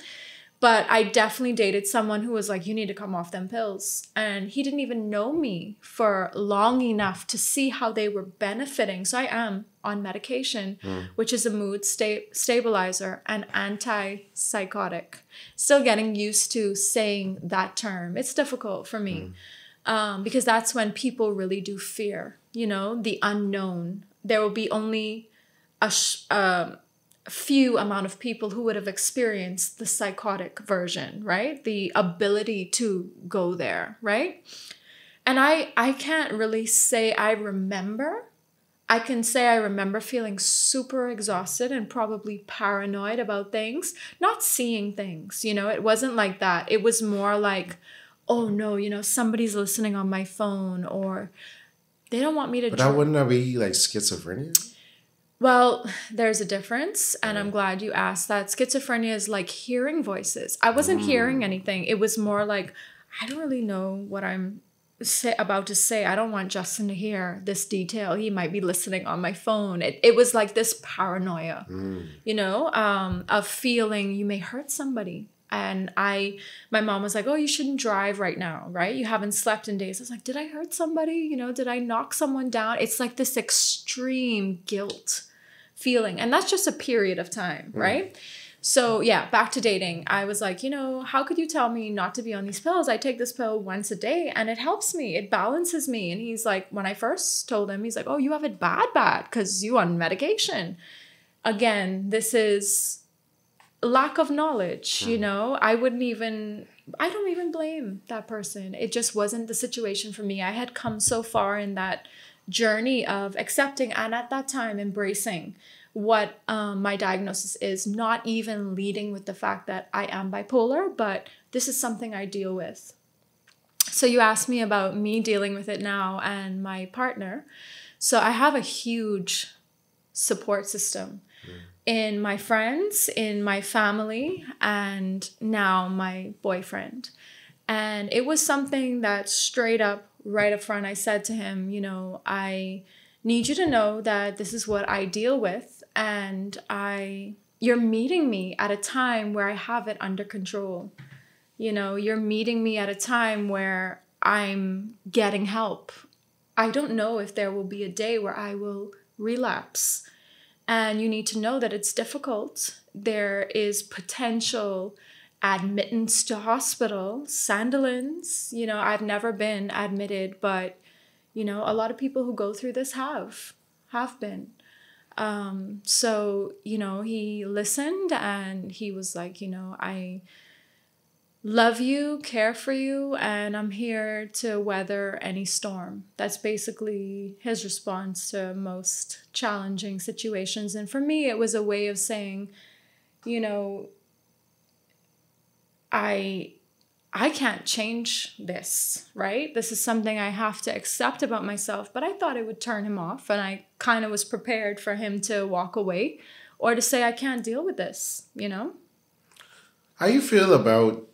But I definitely dated someone who was like, you need to come off them pills. And he didn't even know me for long enough to see how they were benefiting. So I am on medication, which is a mood stabilizer and antipsychotic. Still getting used to saying that term. It's difficult for me because that's when people really do fear, you know, the unknown. There will be only a few amount of people who would have experienced the psychotic version, right? The ability to go there, right? And I can't really say I remember. I can say I remember feeling super exhausted and probably paranoid about things, not seeing things, you know, it wasn't like that. It was more like, oh no, you know, somebody's listening on my phone, or they don't want me to. But that wouldn't that be like schizophrenia? Well, there's a difference, and I'm glad you asked that. Schizophrenia is like hearing voices. I wasn't hearing anything. It was more like, I don't really know what I'm about to say. I don't want Justin to hear this detail. He might be listening on my phone. It was like this paranoia, you know, of feeling you may hurt somebody. And my mom was like, oh, you shouldn't drive right now, right? You haven't slept in days. I was like, did I hurt somebody? You know, did I knock someone down? It's like this extreme guilt feeling. And that's just a period of time, right? So yeah, back to dating. I was like, you know, how could you tell me not to be on these pills? I take this pill once a day and it helps me. It balances me. And he's like, when I first told him, he's like, oh, you have it bad because you on medication. Again, this is lack of knowledge, you know. I don't even blame that person. It just wasn't the situation for me. I had come so far in that journey of accepting and at that time embracing what my diagnosis is, not even leading with the fact that I am bipolar, but this is something I deal with. So you asked me about me dealing with it now and my partner. So I have a huge support system in my friends, in my family, and now my boyfriend. And it was something that straight up, right up front, I said to him, you know, I need you to know that this is what I deal with, and you're meeting me at a time where I have it under control. You know, you're meeting me at a time where I'm getting help. I don't know if there will be a day where I will relapse. And you need to know that it's difficult. There is potential admittance to hospital, Sandilands. You know, I've never been admitted, but, you know, a lot of people who go through this have been. So, you know, he listened and he was like, you know, I love you, care for you, and I'm here to weather any storm. That's basically his response to most challenging situations. And for me, it was a way of saying, you know, I can't change this, right? This is something I have to accept about myself. But I thought it would turn him off, and I kind of was prepared for him to walk away or to say, I can't deal with this, you know? How you feel about...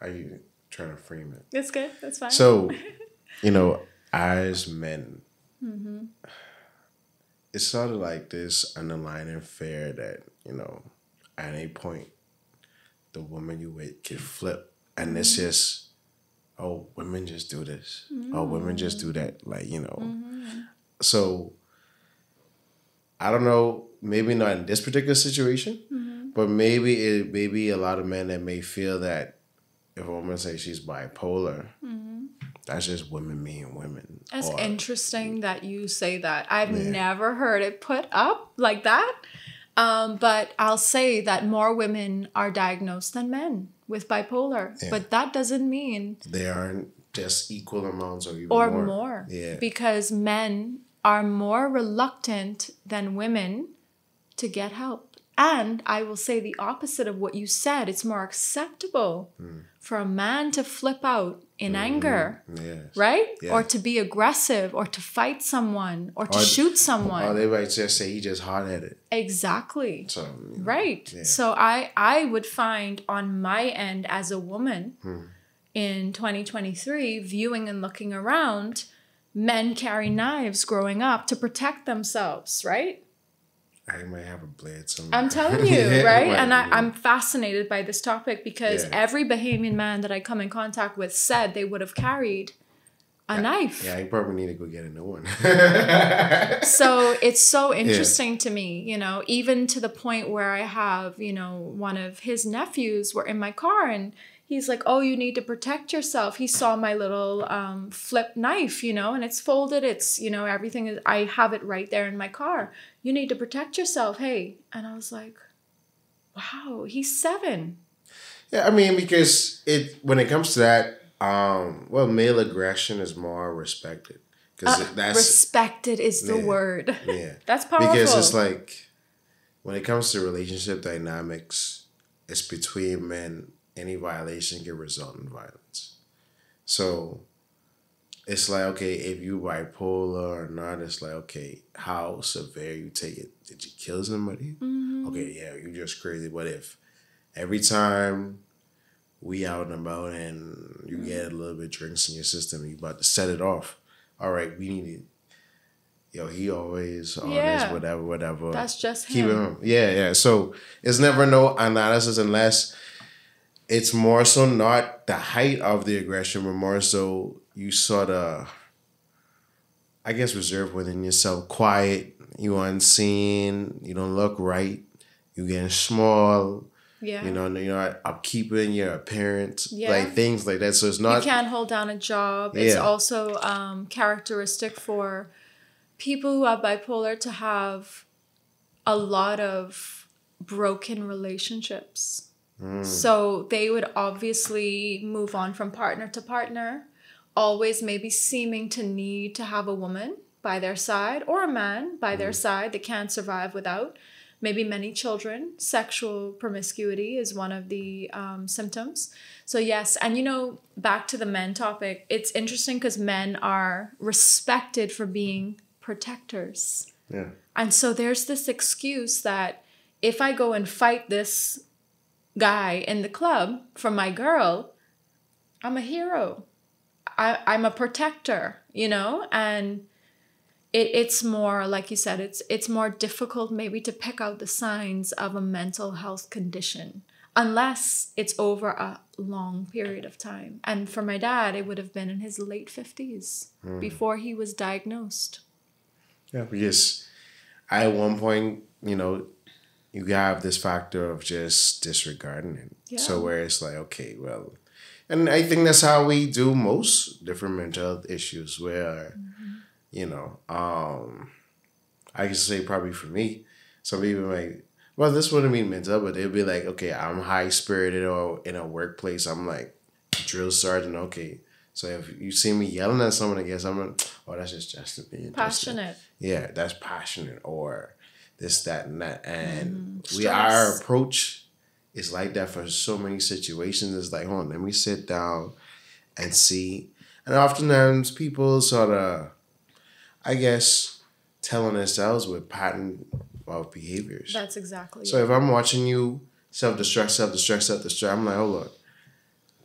Are you trying to frame it? It's good. That's fine. So, you know, as men, it's sort of like this underlying fear that, you know, at any point, the woman you with can flip. And it's just, oh, women just do this. Oh, women just do that. Like, you know. So, I don't know, maybe not in this particular situation, but maybe a lot of men that may feel that if a woman says she's bipolar, that's just women being women. That's interesting that you say that. I've never heard it put up like that. But I'll say that more women are diagnosed than men with bipolar. Yeah. But that doesn't mean... They aren't just equal amounts or even more. Or more. Yeah. Because men are more reluctant than women to get help. And I will say the opposite of what you said. It's more acceptable for a man to flip out in anger, right? Yeah. Or to be aggressive, or to fight someone, or to shoot someone. Or they might just say he just hard-headed. Exactly. So, you know, right. Yeah. So I would find on my end as a woman in 2023, viewing and looking around, men carry knives growing up to protect themselves, right? I might have a blade somewhere. I'm telling you, right? Might, And I'm fascinated by this topic because Yeah. every Bahamian man that I come in contact with said they would have carried a knife. Yeah, I probably need to go get a new one. So it's so interesting to me, you know, even to the point where I have, you know, one of his nephews were in my car and he's like, oh, you need to protect yourself. He saw my little flip knife, you know, and it's folded. It's, you know, everything is, I have it right there in my car. You need to protect yourself. Hey. And I was like, wow, he's 7. Yeah, I mean, because when it comes to that, well, male aggression is more respected. Because that's respected is the word. Yeah. That's powerful. Because it's like, when it comes to relationship dynamics, it's between men. Any violation can result in violence. So it's like, okay, if you bipolar or not, it's like, okay, how severe you take it? Did you kill somebody? Mm-hmm. Okay, yeah, you just crazy. But if every time we out and about and you get a little bit of drinks in your system, you about to set it off. All right, we need it. Yo, he always on this, whatever. That's just Keep him. it. Yeah. So it's never no analysis unless it's more so not the height of the aggression, but more so you sort of, I guess, reserve within yourself, quiet, you unseen, you don't look right, you getting small. Yeah. You know, you're not upkeeping your appearance, Yeah. like things like that. So it's not. You can't hold down a job. It's also characteristic for people who have bipolar to have a lot of broken relationships. So they would obviously move on from partner to partner, always maybe seeming to need to have a woman by their side or a man by their side they can't survive without. Maybe many children. Sexual promiscuity is one of the symptoms. So yes, and you know, back to the men topic, it's interesting because men are respected for being protectors. Yeah. And so there's this excuse that if I go and fight this guy in the club for my girl, I'm a hero. I'm a protector, you know? And it's more, like you said, it's more difficult maybe to pick out the signs of a mental health condition unless it's over a long period of time. And for my dad, it would have been in his late 50s before he was diagnosed. Yeah, because at one point, you know, you have this factor of just disregarding it. Yeah. So where it's like, okay, well, and I think that's how we do most different mental health issues where, you know, I can say probably for me, some people might, well, this wouldn't mean mental, but they'd be like, okay, I'm high spirited or in a workplace, I'm like drill sergeant, okay. So if you see me yelling at someone, I guess I'm like, oh, that's just Justin being Passionate. Yeah, that's passionate or this, that, and that. And our Stress. approach is like that for so many situations. It's like, hold on, let me sit down and see. And oftentimes people sort of, I guess, telling themselves with pattern of behaviors. That's exactly So it. if I'm watching you self-destruct, I'm like, oh, look,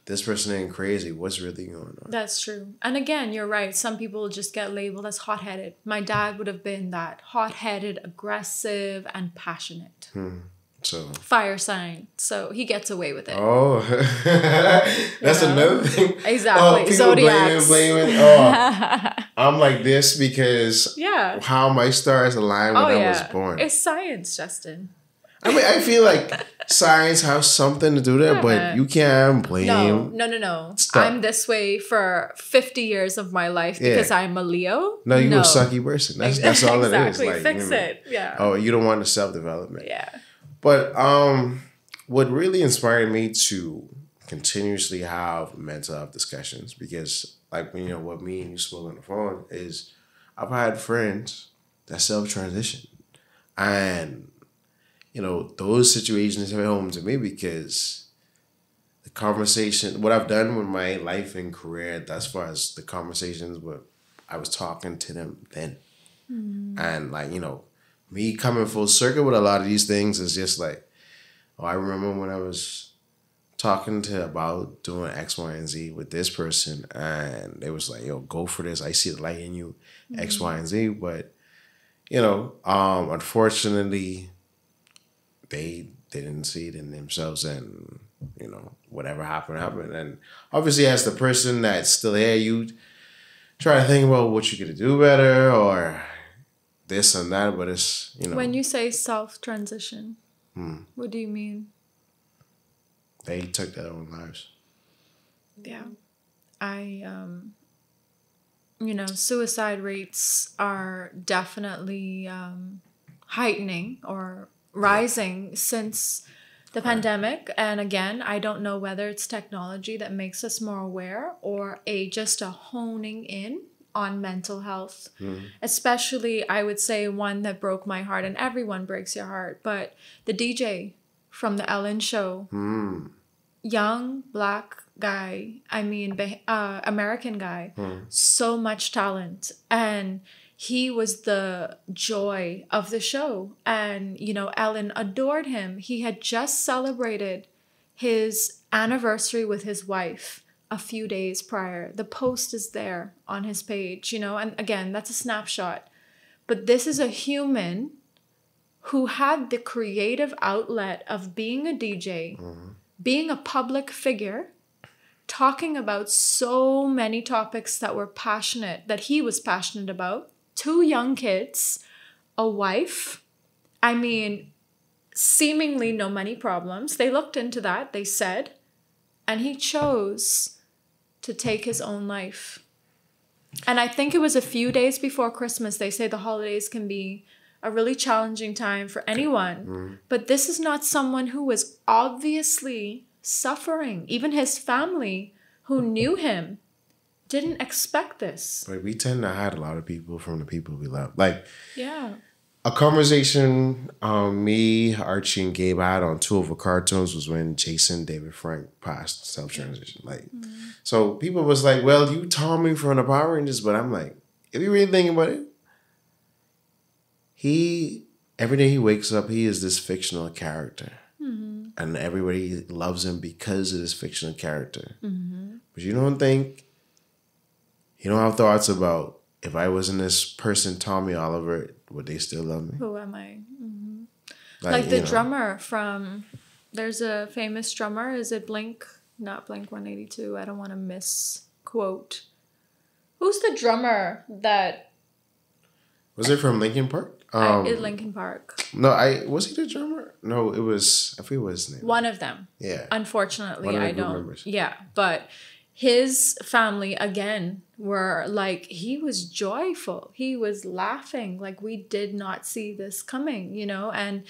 this person ain't crazy. What's really going on? That's true. And again, you're right. Some people just get labeled as hot-headed. My dad would have been that hot-headed, aggressive, and passionate. So, Fire sign. So he gets away with it. oh, that's another thing. Exactly. Oh, people Zodiacs. blaming. Oh, I'm like this because Yeah. how my stars aligned when I was born. It's science, Justin. I mean, I feel like science has something to do with that, but you can't blame. No. Stop. I'm this way for 50 years of my life because I'm a Leo. No, you're a sucky person. That's all it is. Exactly. Like, Fix you know. it. Yeah. Oh, you don't want the self-development. Yeah. But what really inspired me to continuously have mental health discussions, because like, you know, what me and you spoke on the phone is I've had friends that self-transition. And, you know, those situations hit home to me because the conversation, what I've done with my life and career, as far as the conversations with, I was talking to them then. And like, you know, me coming full circle with a lot of these things is just like, oh, I remember when I was talking about doing X, Y, and Z with this person, and they was like, yo, go for this. I see the light in you, X, Y, and Z. But, unfortunately, they didn't see it in themselves, and whatever happened. And obviously, as the person that's still here, you try to think about what you could do better or this and that. But it's When you say self-transition, what do you mean? they took their own lives. Yeah. Suicide rates are definitely heightening or rising since the pandemic. And again, I don't know whether it's technology that makes us more aware or just a honing in on mental health. Especially, I would say, one that broke my heart, and everyone breaks your heart, but the DJ from the Ellen Show, young black guy, American guy, so much talent, and he was the joy of the show. And Ellen adored him. He had just celebrated his anniversary with his wife a few days prior. The post is there on his page, and again, that's a snapshot, but this is a human who had the creative outlet of being a DJ, being a public figure, talking about so many topics that he was passionate about. 2 young kids, a wife, seemingly no money problems. They looked into that, they said, and he chose to take his own life. And I think it was a few days before Christmas. They say the holidays can be a really challenging time for anyone. But this is not someone who was obviously suffering. Even his family who knew him didn't expect this. But we tend to hide a lot of people from the people we love. Like, yeah. A conversation me, Archie, and Gabe had on 2 of our cartoons was when Jason David Frank passed self-transition. So people was like, well, you Tommy from the Power Rangers, but I'm like, if you really think about it, every day he wakes up, he is this fictional character. And everybody loves him because of this fictional character. But you don't have thoughts about, if I wasn't this person, Tommy Oliver, would they still love me? Who am I? Like the drummer from, there's a famous drummer, is it not Blink 182, I don't want to misquote. Who's the drummer that... Was it from Linkin Park? Linkin Park. No, was he the drummer? No, it was, I forget what his name. One of them. Yeah. Unfortunately, I don't. Members. Yeah, but his family, again, were like, he was joyful. He was laughing. Like, we did not see this coming, and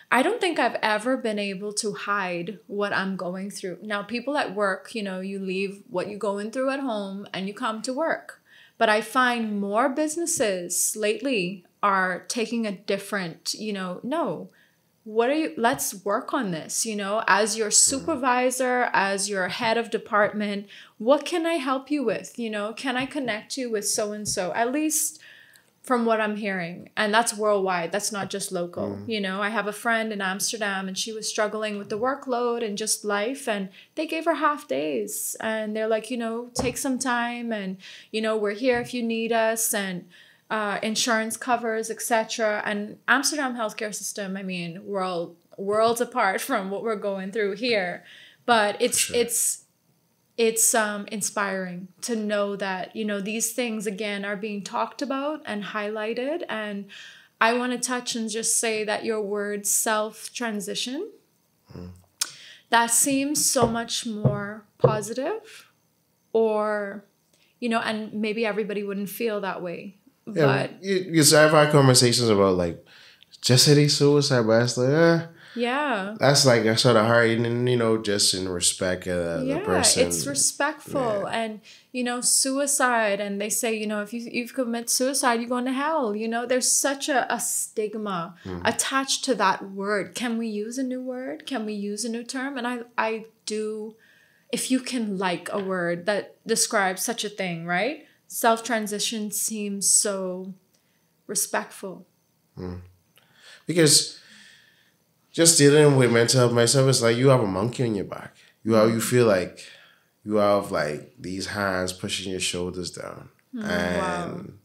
I don't think I've ever been able to hide what I'm going through. Now, people at work, you leave what you're going through at home and you come to work. But I find more businesses lately are taking a different, no, let's work on this, as your supervisor, as your head of department, what can I help you with? Can I connect you with so-and-so? At least from what I'm hearing. And that's worldwide. That's not just local. I have a friend in Amsterdam and she was struggling with the workload and just life. And they gave her half days. And they're like, take some time. And, we're here if you need us. And insurance covers, etc. And Amsterdam healthcare system, worlds apart from what we're going through here. But it's inspiring to know that, these things, again, are being talked about and highlighted. And I want to touch and just say that your word self-transition, that seems so much more positive, or, and maybe everybody wouldn't feel that way. Yeah, but I've had conversations about, like, just say they suicide, but it's like, yeah, that's like a sort of hard, and just in respect of the person. It's respectful, and suicide, and they say, if you commit suicide, you're going to hell. There's such a stigma attached to that word. Can we use a new word? Can we use a new term? And I do, if you can like a word that describes such a thing, right? Self-transition seems so respectful. Because just dealing with mental health myself, it's like you have a monkey on your back. You feel like you have like these hands pushing your shoulders down. And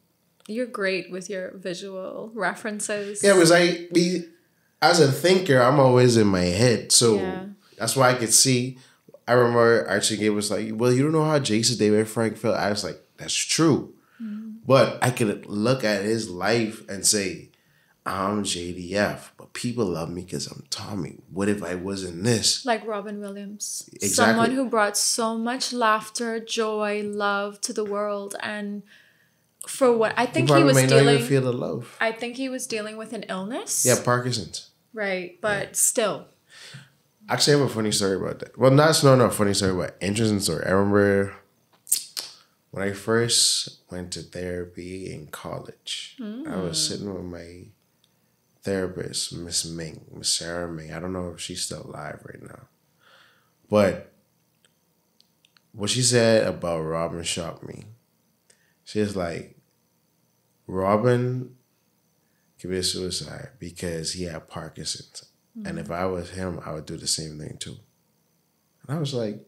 You're great with your visual references. Yeah, because as a thinker, I'm always in my head. So that's why I could see. I remember Archie Gay was like, well, you don't know how Jason David Frank felt. I was like, that's true. But I could look at his life and say, I'm JDF, but people love me because I'm Tommy. What if I wasn't this? Like Robin Williams. Exactly. Someone who brought so much laughter, joy, love to the world. And for what I think he was may not dealing, even feel the love. I think he was dealing with an illness. Yeah, Parkinson's. Right, but still. Actually, I have a funny story about that. Well, not a funny story, but interesting story. I remember when I first went to therapy in college. I was sitting with my therapist, Miss Sarah Ming. I don't know if she's still alive right now. But what she said about Robin shocked me. She was like, Robin committed suicide because he had Parkinson's. And if I was him, I would do the same thing too. And I was like,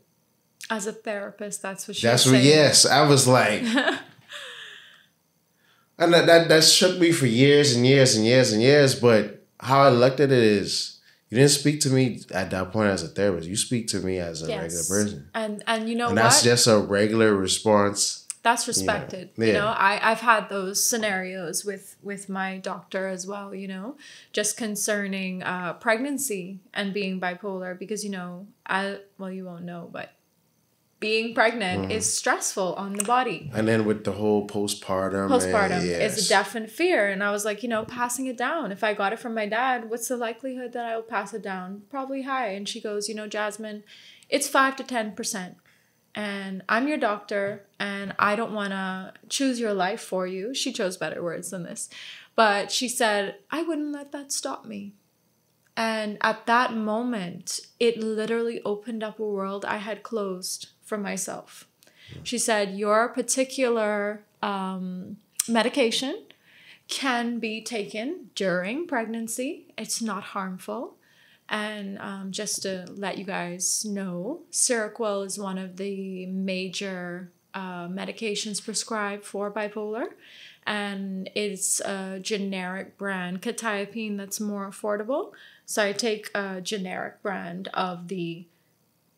as a therapist, that's what she was saying. Yes. I was like, and that shook me for years and years and years and years. But how I looked at it is, you didn't speak to me at that point as a therapist. You speak to me as a regular person. And you know and what? That's just a regular response. That's respected. You know, I've had those scenarios with my doctor as well, you know, just concerning pregnancy and being bipolar because, you know, you won't know, but being pregnant is stressful on the body. And then with the whole postpartum is a definite fear. And I was like, you know, passing it down. If I got it from my dad, what's the likelihood that I will pass it down? Probably high. And she goes, you know, Jasmine, it's 5 to 10%. And I'm your doctor and I don't want to choose your life for you. She chose better words than this. But she said, I wouldn't let that stop me. And at that moment, it literally opened up a world I had closed for myself. She said, your particular medication can be taken during pregnancy. It's not harmful. And just to let you guys know, Seroquel is one of the major medications prescribed for bipolar. And it's a generic brand, quetiapine, that's more affordable. So I take a generic brand of the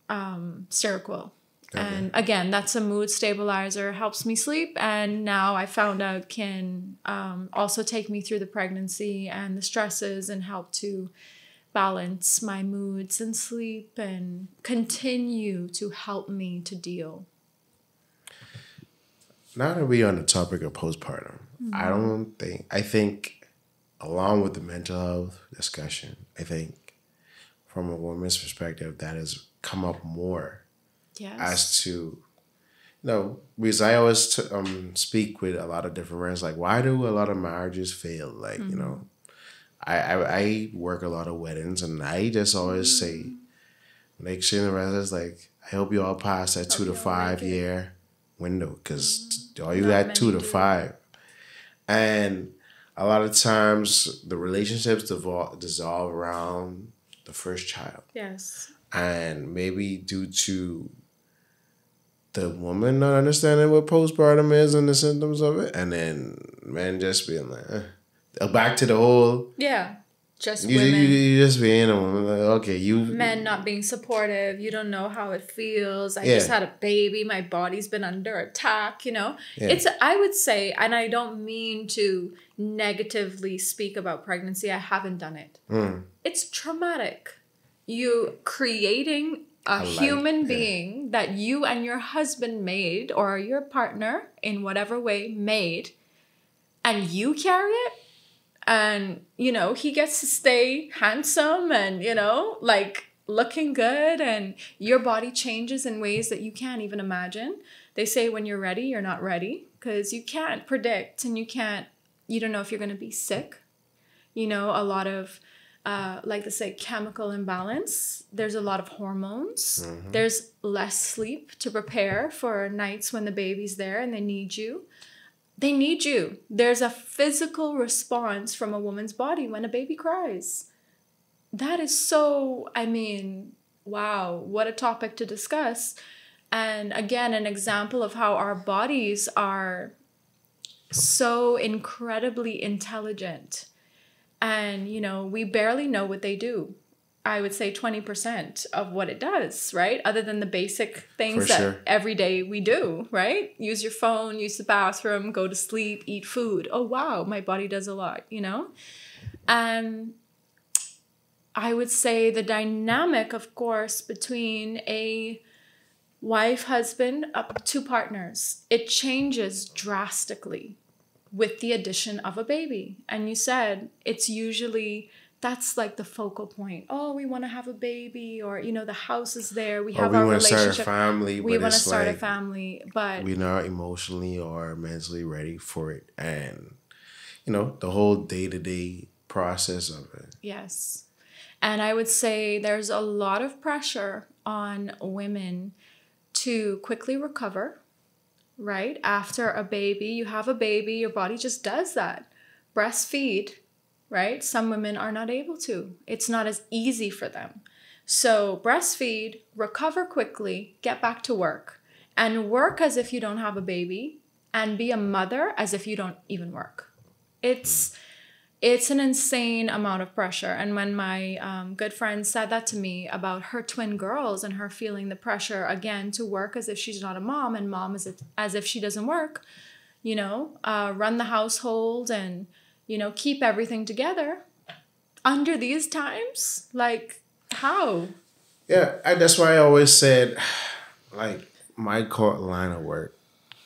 Seroquel. Okay. And again, that's a mood stabilizer, helps me sleep. And now I found out can also take me through the pregnancy and the stresses and help to balance my moods and sleep and continue to help me to deal. Now that we're on the topic of postpartum, I think along with the mental health discussion, I think from a woman's perspective, that has come up more. Yes. As to, you know, because I always speak with a lot of different friends, like, why do a lot of marriages fail? Like, you know, I work a lot of weddings, and I just always say, like, shit, the rest is like, I hope you all pass that 2 to 5 year window, because all you got 2 to 5, and a lot of times the relationships dissolve around the first child. Yes, and maybe due to the woman not understanding what postpartum is and the symptoms of it, and then men just being like. Back to the whole... Yeah, just women. You just being a woman. Like, okay, you... Men not being supportive. You don't know how it feels. I just had a baby. My body's been under attack, you know? Yeah. I would say, and I don't mean to negatively speak about pregnancy. I haven't done it. It's traumatic. You creating a human being that you and your husband made, or your partner in whatever way made, and you carry it. And, you know, he gets to stay handsome and, you know, like looking good, and your body changes in ways that you can't even imagine. They say when you're ready, you're not ready, because you can't predict, and you don't know if you're going to be sick. You know, a lot of, like they say, chemical imbalance. There's a lot of hormones. There's less sleep to prepare for nights when the baby's there and they need you. They need you. There's a physical response from a woman's body when a baby cries. That is so, I mean, wow, what a topic to discuss. And again, an example of how our bodies are so incredibly intelligent. And, you know, we barely know what they do. I would say 20% of what it does, right? Other than the basic things that every day we do, right? Use your phone, use the bathroom, go to sleep, eat food. Oh, wow, my body does a lot, you know? And I would say the dynamic, of course, between a wife, husband, two partners, it changes drastically with the addition of a baby. And you said it's usually, that's like the focal point. Oh, we want to have a baby, or, you know, the house is there. We have our relationship. We want to start a family. We want to start a family, but we're not emotionally or mentally ready for it. And, you know, the whole day-to-day process of it. Yes. And I would say there's a lot of pressure on women to quickly recover, right? After a baby, you have a baby, your body just does that. Breastfeed, right? Some women are not able to. It's not as easy for them. So breastfeed, recover quickly, get back to work, and work as if you don't have a baby, and be a mother as if you don't even work. It's an insane amount of pressure. And when my good friend said that to me about her twin girls and her feeling the pressure, again, to work as if she's not a mom, and mom as if she doesn't work, you know, run the household and, you know, keep everything together under these times, like, how? Yeah, that's why I always said, like, my core line of work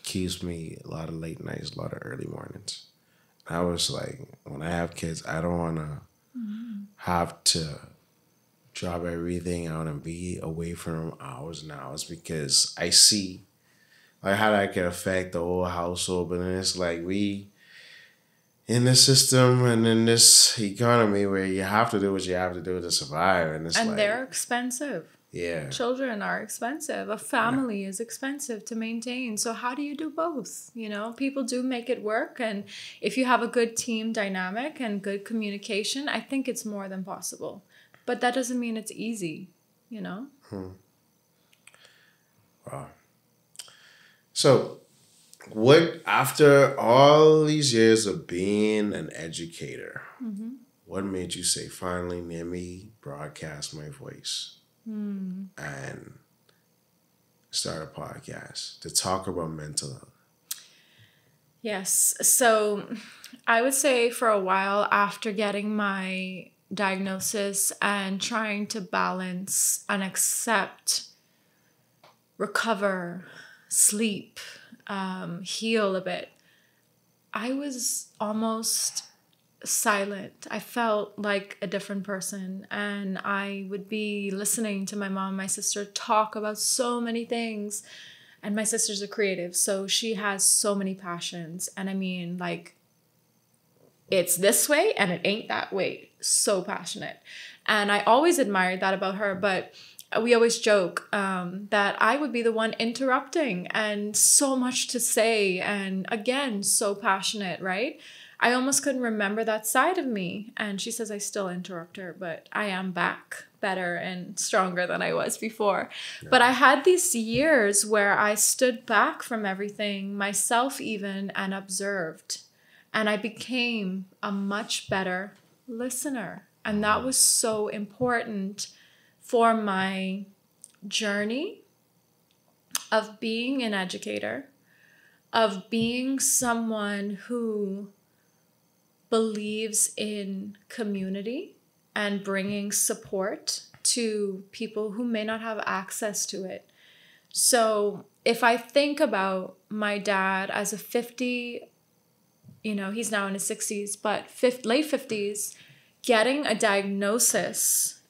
keeps me a lot of late nights, a lot of early mornings. I was like, when I have kids, I don't want to have to drop everything out and be away from them hours and hours, because I see like how that can affect the whole household. But then it's like we in this system and in this economy where you have to do what you have to do to survive. And it's like, they're expensive. Yeah. Children are expensive. A family is expensive to maintain. So how do you do both? You know, people do make it work. And if you have a good team dynamic and good communication, I think it's more than possible. But that doesn't mean it's easy, you know? Wow. So what, after all these years of being an educator, what made you say, finally, let me broadcast my voice and start a podcast to talk about mental health? Yes. So I would say for a while after getting my diagnosis and trying to balance and accept, recover, sleep, heal a bit, I was almost silent. I felt like a different person, and I would be listening to my mom and my sister talk about so many things. And my sister's a creative, so she has so many passions. And I mean, like, it's this way and it ain't that way. So passionate. And I always admired that about her, but we always joke that I would be the one interrupting, and so much to say, and again, so passionate, right? I almost couldn't remember that side of me. And she says I still interrupt her, but I am back better and stronger than I was before. Yeah. But I had these years where I stood back from everything, myself even, and observed. And I became a much better listener. And that was so important for my journey of being an educator, of being someone who believes in community and bringing support to people who may not have access to it. So if I think about my dad as a 50, you know, he's now in his 60s, but late 50s, getting a diagnosis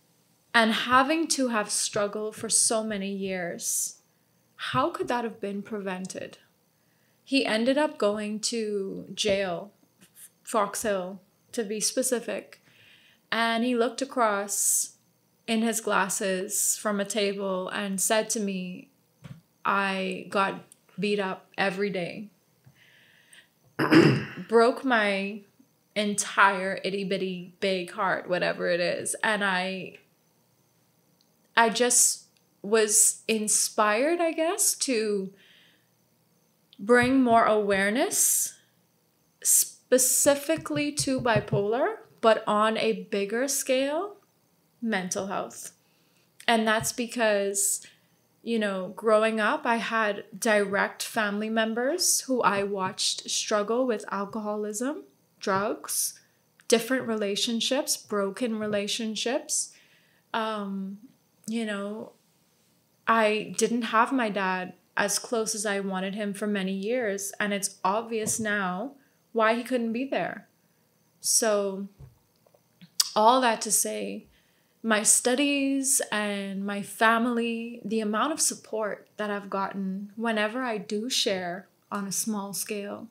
and having to have struggled for so many years, how could that have been prevented? He ended up going to jail, Fox Hill, to be specific. And he looked across in his glasses from a table and said to me, I got beat up every day. Broke my entire itty bitty big heart, whatever it is. And I just was inspired, I guess, to bring more awareness specifically to bipolar, but on a bigger scale, mental health. And that's because, you know, growing up, I had direct family members who I watched struggle with alcoholism, drugs, different relationships, broken relationships. You know, I didn't have my dad as close as I wanted him for many years, and it's obvious now why he couldn't be there. So, all that to say, my studies and my family, the amount of support that I've gotten whenever I do share on a small scale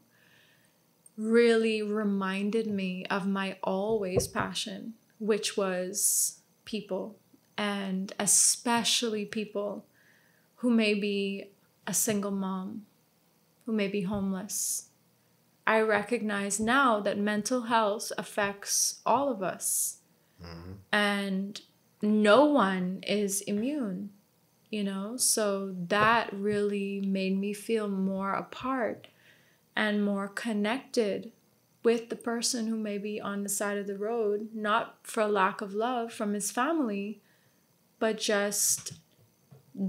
really reminded me of my always passion, which was people, and especially people who may be a single mom, who may be homeless. I recognize now that mental health affects all of us. And no one is immune, you know? So that really made me feel more apart and more connected with the person who may be on the side of the road, not for a lack of love from his family, but just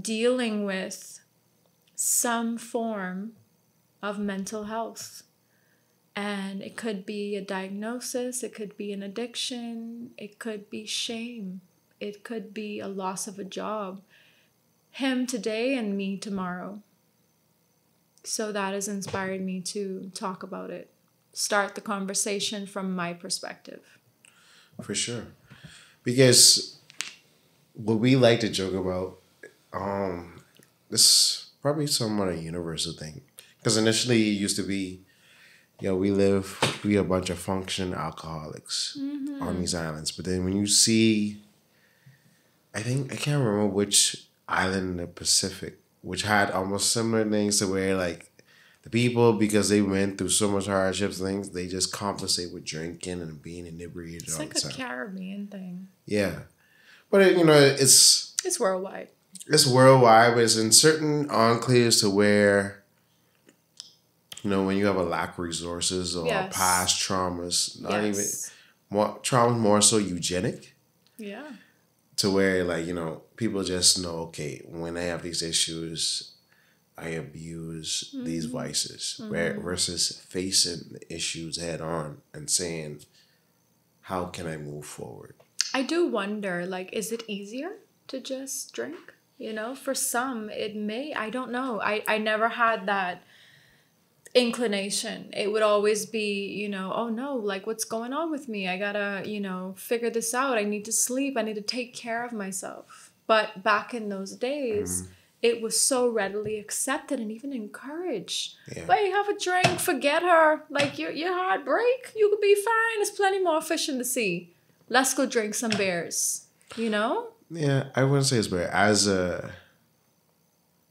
dealing with some form of mental health. And it could be a diagnosis, it could be an addiction, it could be shame, it could be a loss of a job. Him today and me tomorrow. So that has inspired me to talk about it. Start the conversation from my perspective. For sure. Because what we like to joke about, this is probably somewhat a universal thing. Because initially it used to be, you know, we a bunch of functioning alcoholics on these islands. But then when you see, I can't remember which island in the Pacific, which had almost similar things to where like the people, because they went through so much hardships and things, they just compensate with drinking and being inebriated It's all like the time. a Caribbean thing. Yeah. But, you know, it's worldwide. It's worldwide, but it's in certain enclaves to where, you know, when you have a lack of resources or past traumas, traumas more so eugenic. Yeah. To where, like, you know, people just know, okay, when I have these issues, I abuse these vices, versus facing the issues head on and saying, how can I move forward? I do wonder, like, is it easier to just drink? You know, for some, it may, I don't know. I never had that inclination. It would always be, you know, oh no, like, what's going on with me? I gotta, you know, figure this out. I need to sleep. I need to take care of myself. But back in those days, it was so readily accepted and even encouraged. Yeah. Wait, have a drink, forget her. Like, your heart break, you could be fine. There's plenty more fish in the sea. Let's go drink some beers, you know? Yeah, I wouldn't say it's bad. As a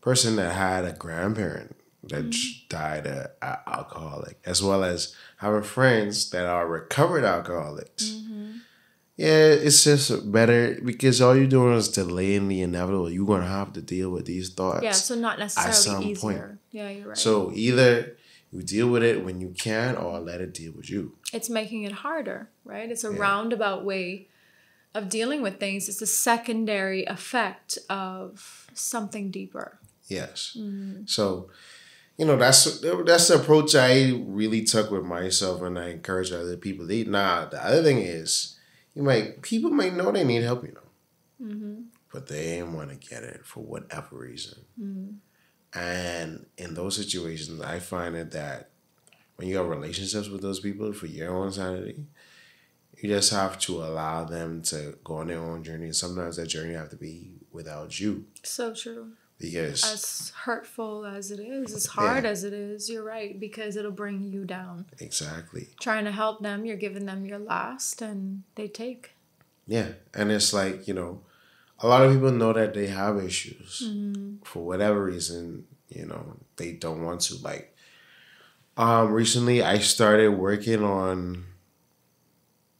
person that had a grandparent that died an alcoholic, as well as having friends that are recovered alcoholics. Yeah, it's just better because all you're doing is delaying the inevitable. You're going to have to deal with these thoughts. Yeah, so not necessarily easier. Point. Yeah, you're right. So either you deal with it when you can or let it deal with you. It's making it harder, right? It's a roundabout way of dealing with things. It's a secondary effect of something deeper. Yes. So, you know, that's the approach I really took with myself, and I encourage other people. The other thing is, people might know they need help, you know, but they ain't want to get it for whatever reason. And in those situations, I find it that when you have relationships with those people for your own sanity, you just have to allow them to go on their own journey. And sometimes that journey have to be without you. So true. Because as hurtful as it is, as hard as it is, you're right, because it'll bring you down. Exactly. Trying to help them, you're giving them your last, and they take. Yeah, and it's like, you know, a lot of people know that they have issues. For whatever reason, you know, they don't want to. Like, recently I started working on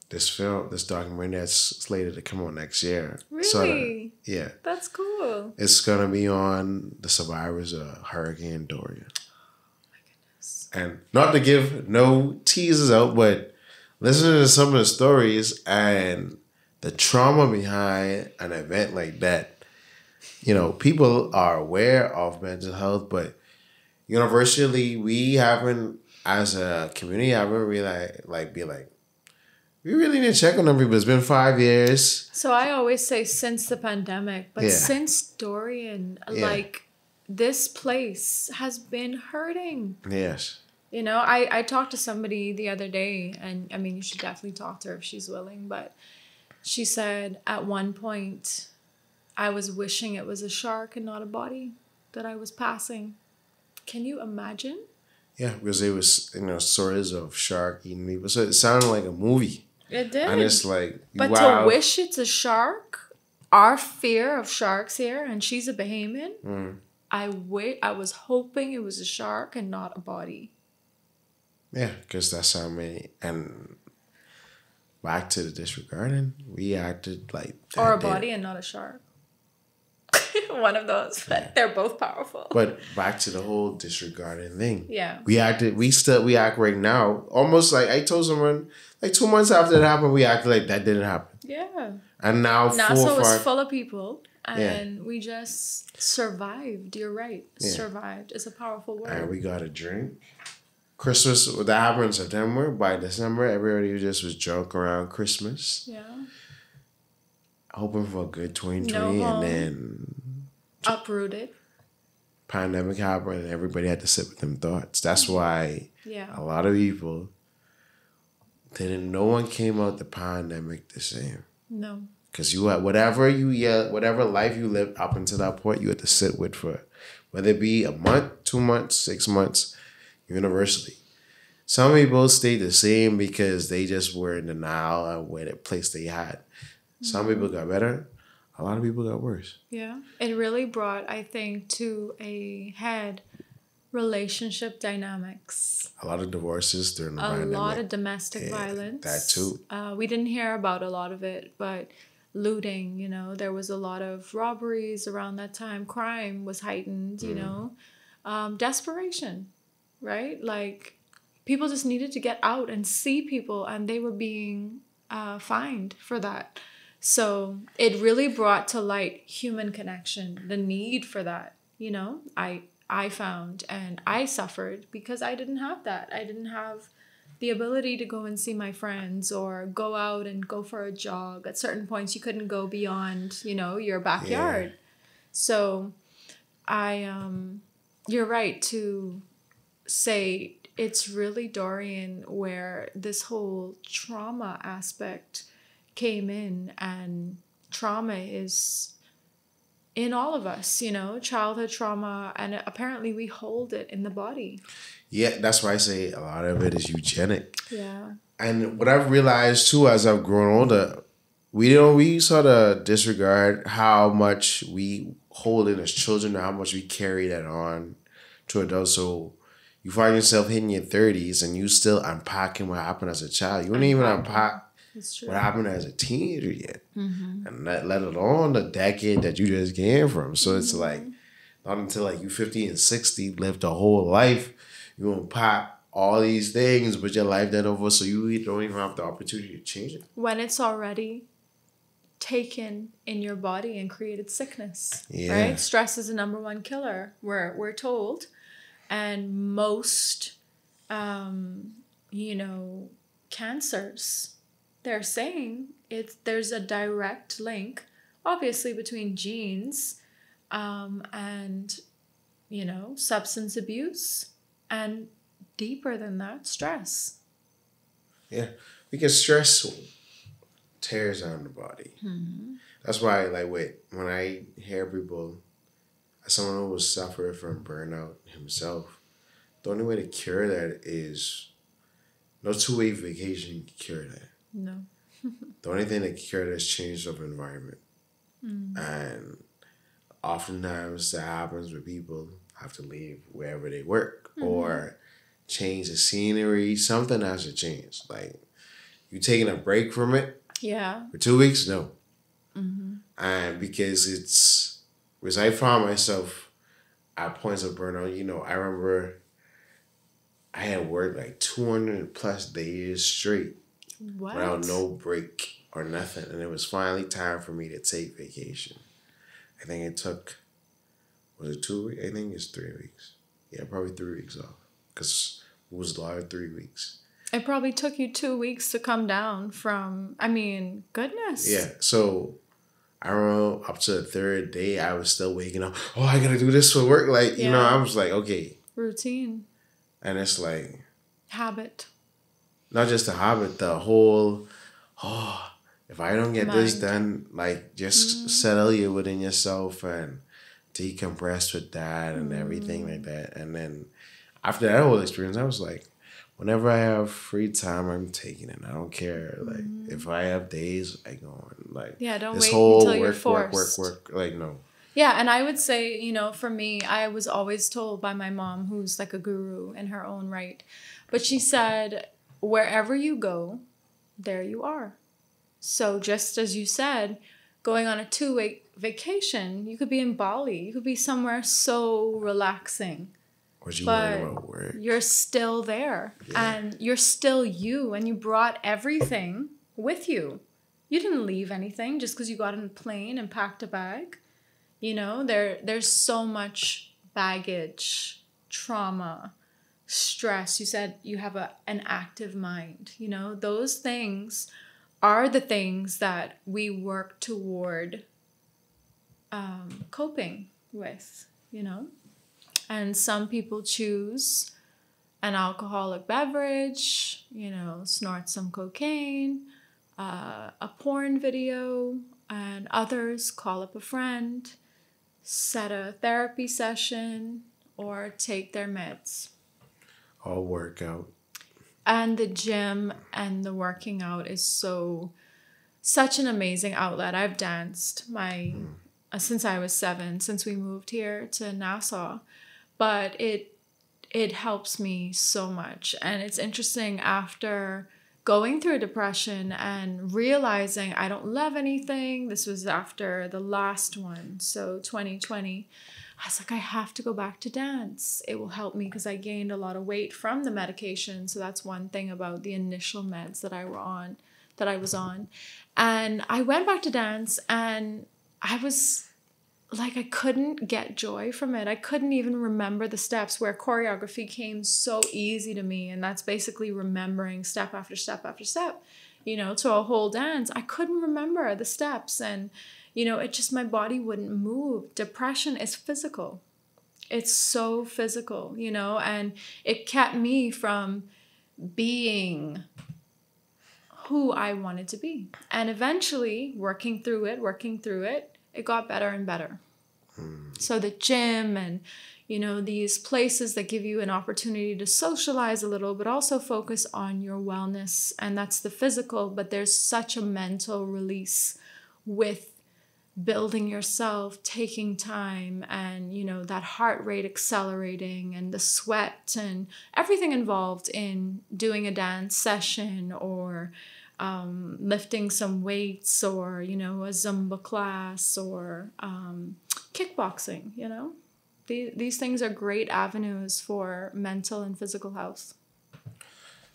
this documentary that's slated to come on next year. Really? Yeah. That's cool. It's going to be on the survivors of Hurricane Dorian. Oh, my goodness. And not to give no teasers out, but listening to some of the stories and the trauma behind an event like that, you know, people are aware of mental health, but universally, we haven't, as a community, haven't really we really need to check on them people. It's been 5 years. So I always say since the pandemic, but Yeah. since Dorian, like this place has been hurting. Yes. You know, I talked to somebody the other day, and I mean, you should definitely talk to her if she's willing, but she said at one point, I was wishing it was a shark and not a body that I was passing. Can you imagine? Yeah, because it was, you know, stories of shark eating people. So it sounded like a movie. It did. And it's like, But wow. to wish it's a shark, our fear of sharks here, and she's a Bahamian, I was hoping it was a shark and not a body. Yeah, because that's how many. And back to the disregarding, we acted like that. Or a body and not a shark. One of those, but they're both powerful. But back to the whole disregarding thing. Yeah. We act right now. Almost like I told someone, like 2 months after it happened, we acted like that didn't happen. Yeah. And now NASA was full of people, and we just survived. You're right. Yeah. Survived is a powerful word. And we got a drink. Christmas, that happened in September. By December, everybody just was drunk around Christmas. Yeah. Hoping for a good 2020. No home. And then Uprooted. pandemic happened and everybody had to sit with them thoughts. That's why Yeah. a lot of people no one came out the pandemic the same. No. Because you had whatever life you lived up until that point, you had to sit with for whether it be a month, 2 months, 6 months, universally. Some people stayed the same because they just were in denial of where the place they had. Some people got better. A lot of people got worse. Yeah. It really brought, I think, to a head relationship dynamics. A lot of divorces during the A pandemic. lot of domestic violence. That too. We didn't hear about a lot of it, but looting, you know, there was a lot of robberies around that time. Crime was heightened, you know. Desperation, right? Like, people just needed to get out and see people, and they were being fined for that. So it really brought to light human connection, the need for that, you know. I found, and I suffered because I didn't have that. I didn't have the ability to go and see my friends or go out and go for a jog. At certain points, you couldn't go beyond, you know, your backyard. Yeah. So you're right to say it's really Dorian where this whole trauma aspect came in, and trauma is in all of us, you know, childhood trauma, and apparently we hold it in the body. Yeah, that's why I say a lot of it is eugenic. Yeah. And what I've realized too as I've grown older, we sort of disregard how much we hold in as children and how much we carry that on to adults. So you find yourself hitting your 30s and you still unpacking what happened as a child. You don't even unpack what happened as a teenager yet. Mm-hmm. And let alone the decade that you just came from. So it's like, not until like you 50 and 60 lived a whole life, you unpack all these things, but your life then over, so you don't even have the opportunity to change it. When it's already taken in your body and created sickness, right? Stress is the number one killer, we're told. And most, you know, cancers, they're saying there's a direct link, obviously, between genes and, you know, substance abuse, and deeper than that, stress. Yeah, because stress tears down the body. Mm-hmm. That's why, like, when I hear people, as someone who was suffering from burnout himself, the only way to cure that is no 2-week vacation can cure that. No. The only thing that can cure that is change of environment. And oftentimes that happens when people have to leave wherever they work or change the scenery. Something has to change. Like, you taking a break from it for 2 weeks? No. And because I found myself at points of burnout. You know, I remember I had worked like 200 plus days straight without no break or nothing. And it was finally time for me to take vacation. I think it took, was it 2 weeks? I think it's 3 weeks. Yeah, probably 3 weeks off. Because it was live 3 weeks. It probably took you 2 weeks to come down from, I mean, goodness. Yeah, so I remember up to the third day, I was still waking up. Oh, I gotta do this for work. Like, you know, I was like, okay. Routine. And it's like... habit. Not just a habit, the whole, if I don't get this Mind. done, like, just settle you within yourself and decompress with that and everything like that. And then after that whole experience, I was like, whenever I have free time, I'm taking it. I don't care. Like, if I have days, I go on. Like, Don't this wait whole until you're forced. work. Like, no. Yeah, and I would say, you know, for me, I was always told by my mom, who's like a guru in her own right, but she said, wherever you go, there you are. So just as you said, going on a 2-week vacation, you could be in Bali, you could be somewhere so relaxing. Was you worried about work? You're still there, and you're still you, and you brought everything with you. You didn't leave anything just because you got on a plane and packed a bag. You know, there's so much baggage, trauma, stress. You said you have an active mind. You know, those things are the things that we work toward coping with, you know. And some people choose an alcoholic beverage, you know, snort some cocaine, a porn video, and others call up a friend, set a therapy session, or take their meds. All workout. And the gym and the working out is such an amazing outlet. I've danced since I was 7, since we moved here to Nassau. But it helps me so much. And it's interesting, after going through depression and realizing I don't love anything. This was after the last one, so 2020. I was like, I have to go back to dance. It will help me because I gained a lot of weight from the medication. So that's one thing about the initial meds that I was on. And I went back to dance, and I was like, I couldn't get joy from it. I couldn't even remember the steps, where choreography came so easy to me. And that's basically remembering step after step after step, you know, to a whole dance. I couldn't remember the steps. And, you know, it just, my body wouldn't move. Depression is physical. It's so physical, you know, and it kept me from being who I wanted to be. And eventually, working through it, it got better and better. So the gym and, you know, these places that give you an opportunity to socialize a little, but also focus on your wellness. And that's the physical, but there's such a mental release with building yourself, taking time, and, you know, that heart rate accelerating, and the sweat and everything involved in doing a dance session, or lifting some weights, or, you know, a Zumba class, or kickboxing, you know. These things are great avenues for mental and physical health.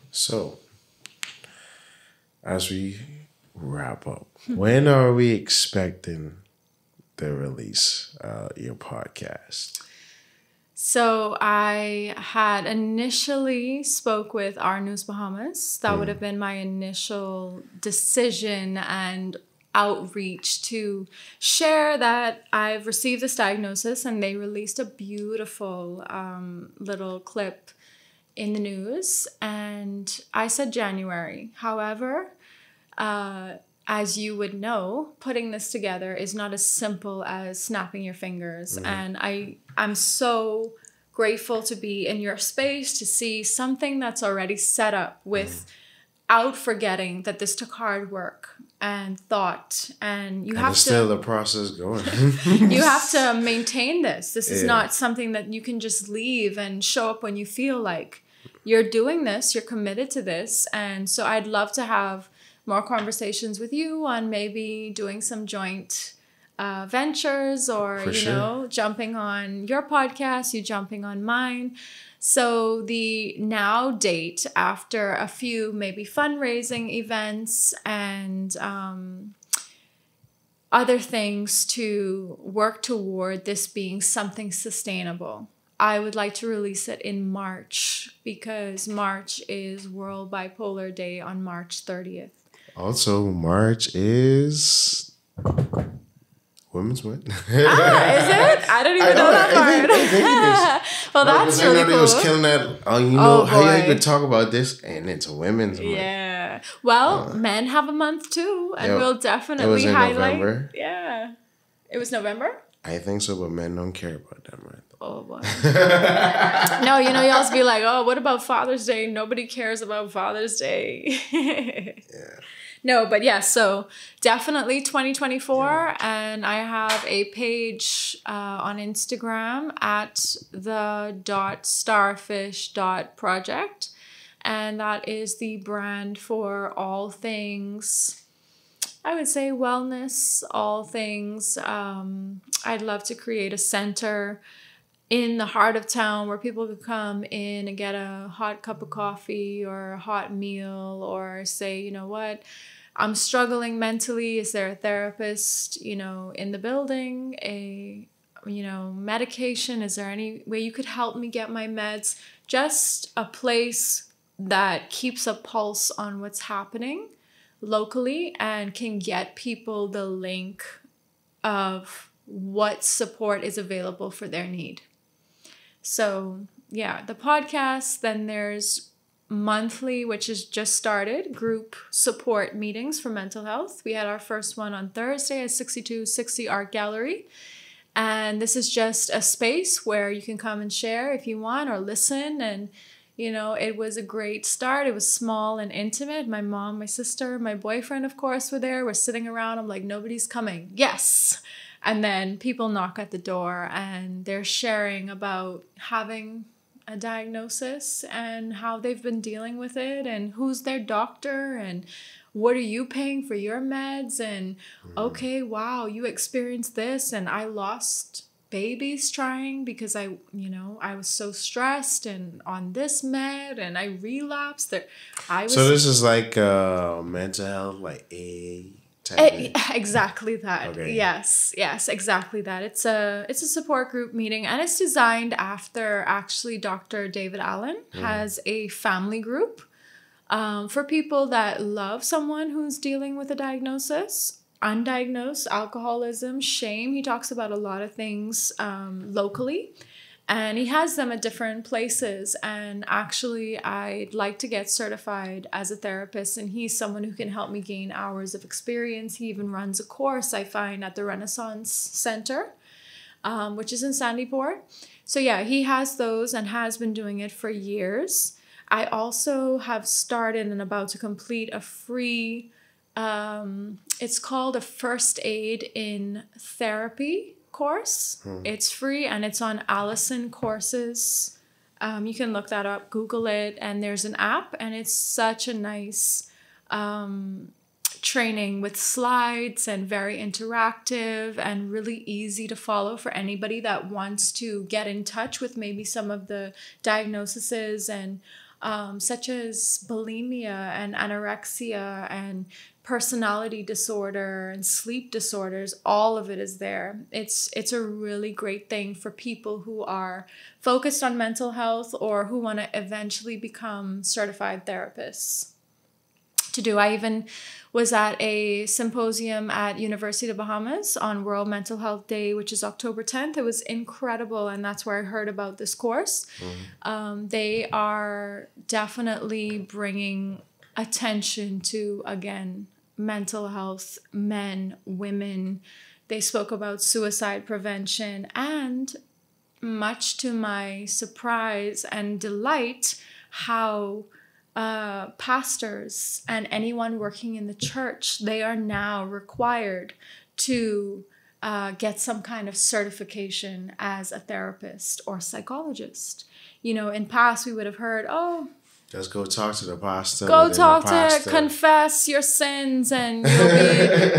So, as we wrap up, when are we expecting the release your podcast? So I had initially spoke with Our News Bahamas. That would have been my initial decision and outreach to share that I've received this diagnosis, and they released a beautiful little clip in the news. And I said January. However, as you would know, putting this together is not as simple as snapping your fingers. And I'm so grateful to be in your space, to see something that's already set up without forgetting that this took hard work and thought. And you have to... still the process going. You have to maintain this. This is not something that you can just leave and show up when you feel like. You're doing this. You're committed to this. And so I'd love to have more conversations with you on maybe doing some joint ventures, or, jumping on your podcast, you jumping on mine. So the now date, after a few maybe fundraising events and other things to work toward this being something sustainable, I would like to release it in March, because March is World Bipolar Day on March 30th. Also, March is Women's Month. Is it? I don't even know that part. I think it is. Well, that's really cool. They was killing that. How you could talk about this and it's Women's Month. Yeah. Well, men have a month too, and we'll definitely it was in highlight. November. Yeah. It was November? I think so, but men don't care about that month. Oh, boy. No, you always be like, oh, what about Father's Day? Nobody cares about Father's Day. Yeah. No, but yeah, so definitely 2024. And I have a page on Instagram at the.starfish.project. And that is the brand for all things, I would say, wellness, all things. I'd love to create a center in the heart of town where people could come in and get a hot cup of coffee or a hot meal, or say, you know what, I'm struggling mentally. Is there a therapist, in the building? Medication? Is there any way you could help me get my meds? Just a place that keeps a pulse on what's happening locally and can get people the link of what support is available for their need. So yeah, the podcast, then there's monthly, which is just started, group support meetings for mental health. We had our first one on Thursday at 6260 Art Gallery. And this is just a space where you can come and share if you want, or listen. And it was a great start. It was small and intimate. My mom, my sister, my boyfriend, of course, were there. We're sitting around. I'm like, nobody's coming. Yes. And then people knock at the door and they're sharing about having a diagnosis and how they've been dealing with it and who's their doctor and what are you paying for your meds. And okay, wow, you experienced this and I lost babies trying because I was so stressed and on this med and I relapsed. So this is like mental health, like exactly that. Okay. Yes, exactly that. It's a support group meeting, and it's designed after actually Dr. David Allen has a family group for people that love someone who's dealing with a diagnosis. Undiagnosed alcoholism, shame. He talks about a lot of things locally, and he has them at different places. And actually, I'd like to get certified as a therapist, and he's someone who can help me gain hours of experience. He even runs a course, I find, at the Renaissance Center, which is in Sandyport. So yeah, he has those and has been doing it for years. I also have started and about to complete a free it's called a First Aid in Therapy course. It's free and it's on Allison Courses. You can look that up, Google it, and there's an app, and it's such a nice training with slides and very interactive and really easy to follow for anybody that wants to get in touch with maybe some of the diagnoses and such as bulimia and anorexia and personality disorder and sleep disorders. All of it is there. It's a really great thing for people who are focused on mental health or who want to eventually become certified therapists to do. I even was at a symposium at University of the Bahamas on World Mental Health Day, which is October 10th. It was incredible, and that's where I heard about this course. They are definitely bringing attention to, again, mental health, men, women. They spoke about suicide prevention, and much to my surprise and delight, how pastors and anyone working in the church, they are now required to get some kind of certification as a therapist or psychologist. In past we would have heard, oh, Just go talk to the pastor. Go talk to her, confess your sins, and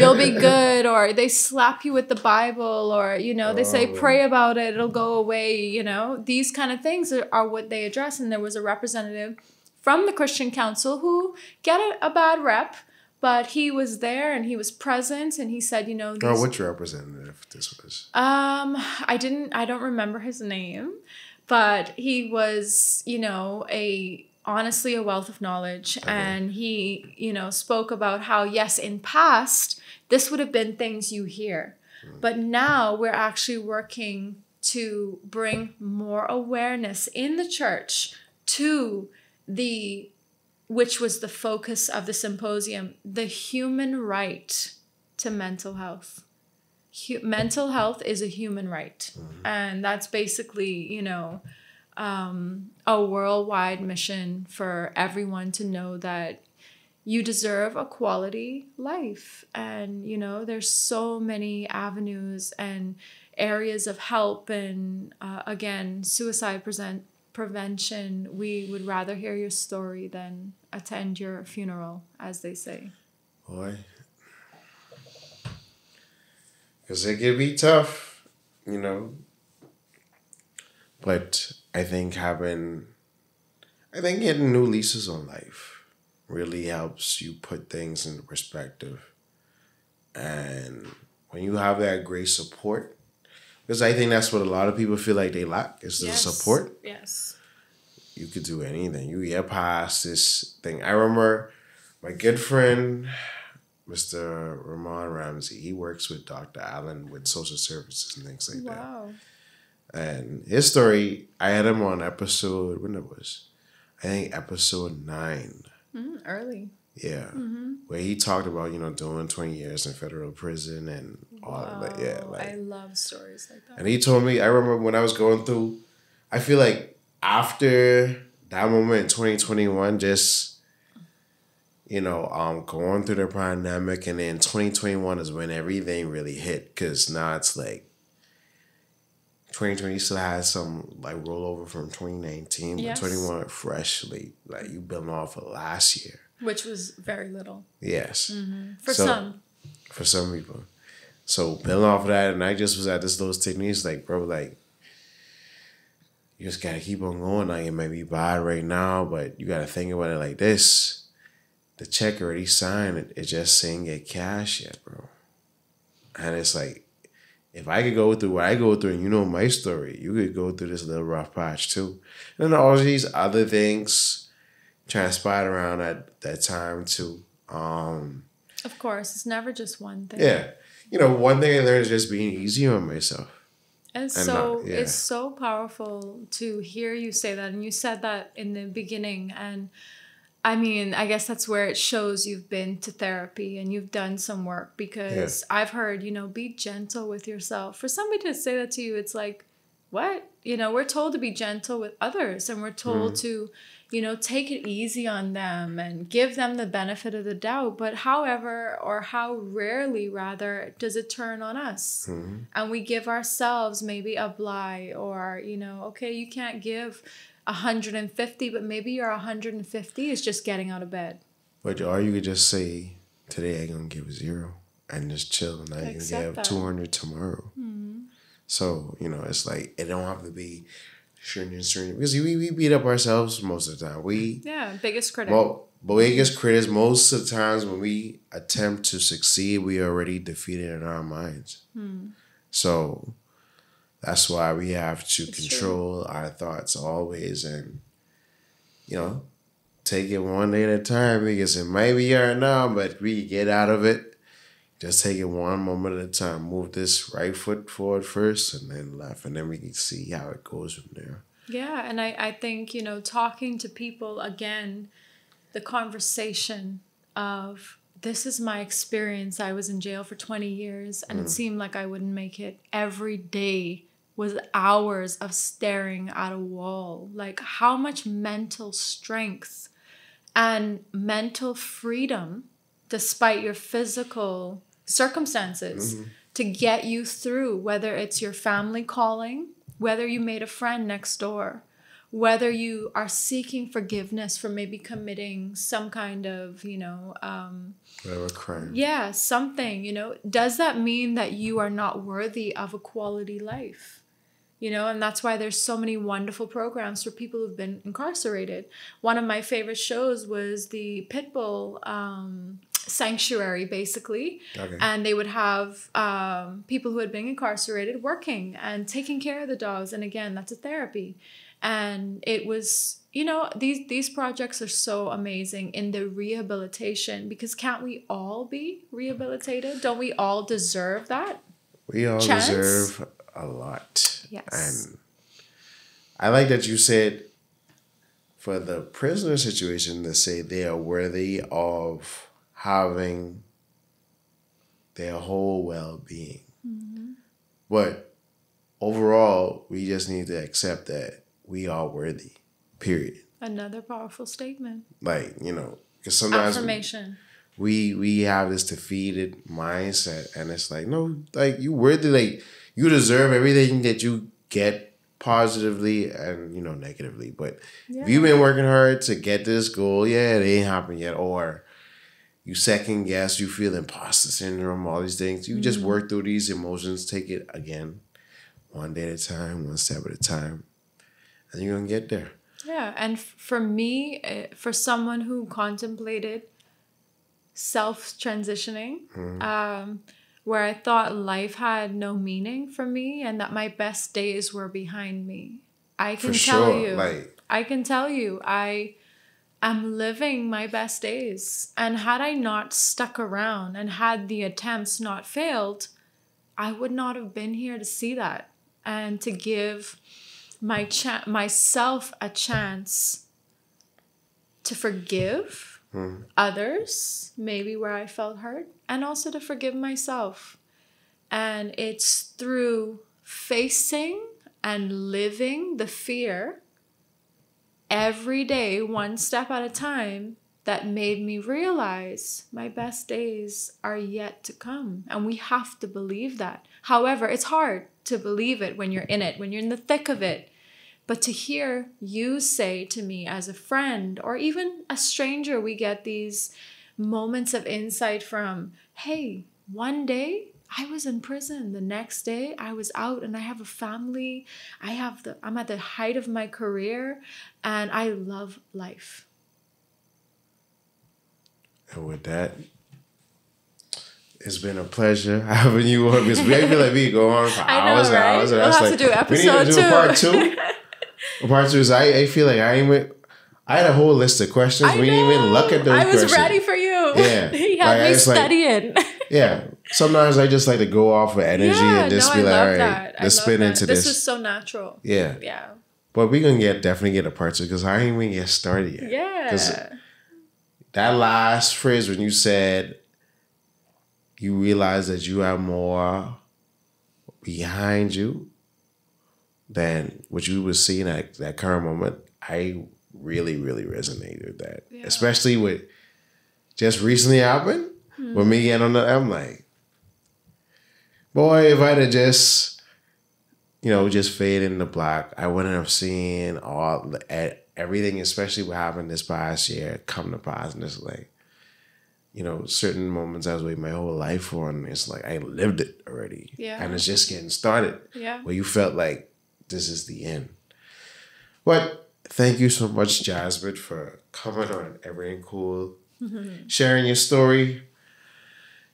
you'll be good. Or they slap you with the Bible, or they say pray about it, it'll go away. These kind of things are what they address. And there was a representative from the Christian Council who get a bad rep, but he was there and he was present, and he said, which representative this was? I don't remember his name, but he was, honestly a wealth of knowledge. Okay. And he, spoke about how, yes, in past, this would have been things you hear. But now we're actually working to bring more awareness in the church to which was the focus of the symposium, the human right to mental health. Mental health is a human right. And that's basically, a worldwide mission for everyone to know that you deserve a quality life. And, there's so many avenues and areas of help. And again, suicide prevention. We would rather hear your story than attend your funeral, as they say. Boy. Because it can be tough, But I think getting new leases on life really helps you put things into perspective. And when you have that great support, because I think that's what a lot of people feel like they lack, is the support. Yes. You could do anything. You get past this thing. I remember my good friend, Mr. Ramon Ramsey, he works with Dr. Allen with social services and things like that. Wow. And his story, I had him on episode, when it was, I think episode 9. Early. Yeah. Where he talked about, doing 20 years in federal prison and all of that. Yeah. I love stories like that. And he told me, I remember when I was going through, I feel like after that moment in 2021, just, going through the pandemic, and then 2021 is when everything really hit, because now it's like 2020 still has some like rollover from 2019, but 21 freshly, like you building off of last year. Which was very little. Yes. For some. For some people. So building off of that, and I just was at this little techniques like, bro, like, you just gotta keep on going. Like, it might be bad right now, but you gotta think about it like this. The check already signed, it just saying get cash yet, bro. And it's like, if I could go through what I go through, and my story, you could go through this little rough patch too. And then all these other things transpired around at that time too. Of course, it's never just one thing. Yeah. One thing I learned is just being easy on myself. It's so powerful to hear you say that. And you said that in the beginning. And I mean, I guess that's where it shows you've been to therapy and you've done some work, because I've heard, be gentle with yourself. For somebody to say that to you, it's like, what? We're told to be gentle with others, and we're told to, take it easy on them and give them the benefit of the doubt. But however, or how rarely rather, does it turn on us? And we give ourselves maybe a bligh, or, okay, you can't give 150, but maybe your 150 is just getting out of bed. Or you could just say, today I'm going to give 0 and just chill, and I can give 200 tomorrow. So, it's like, it don't have to be because we beat up ourselves most of the time. Biggest critic. Biggest critics, most of the times when we attempt to succeed, we are already defeated in our minds. So that's why we have to control our thoughts always, and, take it one day at a time, because it might be hard now, but we get out of it. Just take it one moment at a time. Move this right foot forward first, and then left, and then we can see how it goes from there. Yeah, and I think, talking to people, again, the conversation of, this is my experience. I was in jail for 20 years, and it seemed like I wouldn't make it. Every day was hours of staring at a wall. Like, how much mental strength and mental freedom, despite your physical circumstances, to get you through, whether it's your family calling, whether you made a friend next door, whether you are seeking forgiveness for maybe committing some kind of, whatever crime. yeah, something, does that mean that you are not worthy of a quality life? And that's why there's so many wonderful programs for people who've been incarcerated. One of my favorite shows was the Pitbull Sanctuary, basically. Okay. And they would have people who had been incarcerated working and taking care of the dogs. And again, that's a therapy. And it was, these projects are so amazing in the rehabilitation, because can't we all be rehabilitated? Don't we all deserve that? We all deserve a lot. Yes. And I like that you said for the prisoner situation to say they are worthy of having their whole well-being. Mm-hmm. But overall, we just need to accept that we are worthy, period. Another powerful statement. Like, because sometimes affirmation. We have this defeated mindset, and it's like, no, like, you worthy, like, you deserve everything that you get positively and, negatively. But if you've been working hard to get this goal, it ain't happened yet. Or you second guess, you feel imposter syndrome, all these things. You just work through these emotions, take it again, one day at a time, one step at a time, and you're going to get there. Yeah. And for me, for someone who contemplated self-transitioning, where I thought life had no meaning for me and that my best days were behind me. I can tell you, I am living my best days. And had I not stuck around and had the attempts not failed, I would not have been here to see that and to give myself a chance to forgive others, maybe where I felt hurt, and also to forgive myself. And it's through facing and living the fear every day, one step at a time, that made me realize my best days are yet to come. And we have to believe that. However, it's hard to believe it when you're in it, when you're in the thick of it. But to hear you say to me as a friend or even a stranger, we get these moments of insight from, hey, one day I was in prison. The next day I was out and I have a family. I'm at the height of my career and I love life. And with that, it's been a pleasure having you on, because we feel like we go on for hours and hours. We'll have to do episode 2. Part 2. Part 2 is I feel like I had a whole list of questions. We didn't even look at those questions. I was ready for you. Yeah. He had me studying. Yeah. Sometimes I just like to go off with energy and just be like, all right, let's spin into this. This is so natural. Yeah. Yeah. But we're going to definitely get a part 2, because I ain't even get started yet. Yeah. Because that last phrase when you said you realize that you have more behind you than what you were seeing at that current moment, I really, really resonated with that. Yeah. Especially with just recently happened, with me getting on I'm like, boy, if I'd have just, just faded in the black, I wouldn't have seen everything, especially what happened this past year, come to pass. And it's like, certain moments I was waiting my whole life for, and it's like I lived it already. Yeah. And it's just getting started. Yeah. Where you felt like this is the end. But thank you so much, Jasmine, for coming on Everything Cool, sharing your story.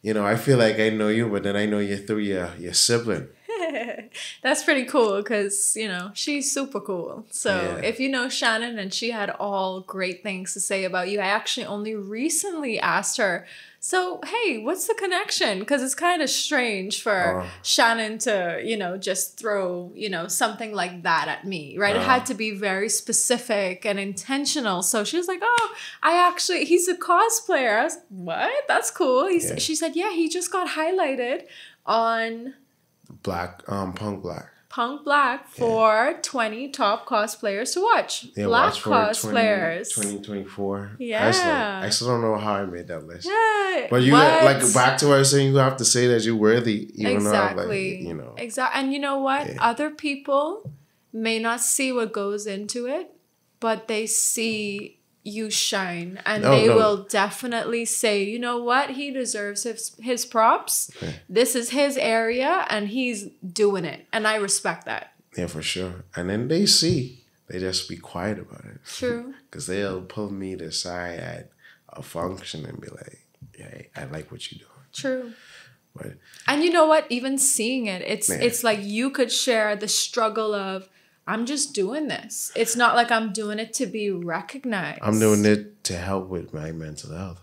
I feel like I know you, but then I know you through your sibling. That's pretty cool because, she's super cool. So if you know Shannon, and she had all great things to say about you, I actually only recently asked her, so, hey, what's the connection? Because it's kind of strange for Shannon to, just throw, something like that at me, right? It had to be very specific and intentional. So she was like, he's a cosplayer. I was, what? That's cool. She said, yeah, he just got highlighted on Punk Black for 20 top cosplayers to watch. Yeah, Black watch for cosplayers. 2024. Yeah. I still don't know how I made that list. Yeah. But you back to what I was saying, you have to say that you're worthy. Even exactly. though Exactly. And you know what? Yeah. Other people may not see what goes into it, but they see you shine, and they will definitely say, you know what, he deserves his props. This is his area and he's doing it, and I respect that. Yeah, for sure. And then they just be quiet about it. True. Because they'll pull me to the side at a function and be like, hey, I like what you're doing. True. But, and you know what, even seeing it, it's like you could share the struggle of, I'm just doing this. It's not like I'm doing it to be recognized. I'm doing it to help with my mental health.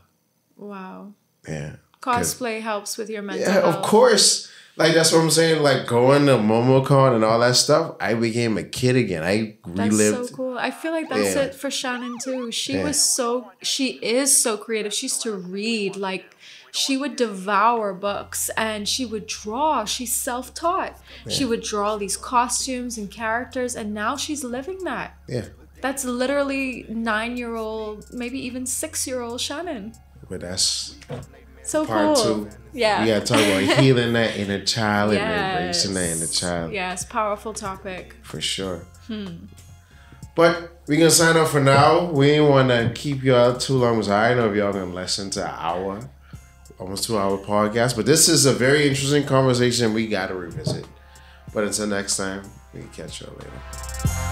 Wow. Yeah. Cosplay helps with your mental health. Yeah, of course. Like, that's what I'm saying. Like, going to MomoCon and all that stuff, I became a kid again. I relived. That's so cool. I feel like that's it for Shannon, too. She is so creative. She used to read, like, she would devour books and she would draw. She's self-taught. Yeah. She would draw all these costumes and characters, and now she's living that. Yeah. That's literally 9-year-old, maybe even 6-year-old Shannon. But that's so part cool. 2. Yeah. We got to talk about healing that inner child and embracing that inner child. Yes, powerful topic. For sure. But we're going to sign off for now. We didn't want to keep y'all too long, because I know if y'all going to listen to our almost 2-hour podcast. But this is a very interesting conversation we got to revisit. But until next time, we can catch y'all later.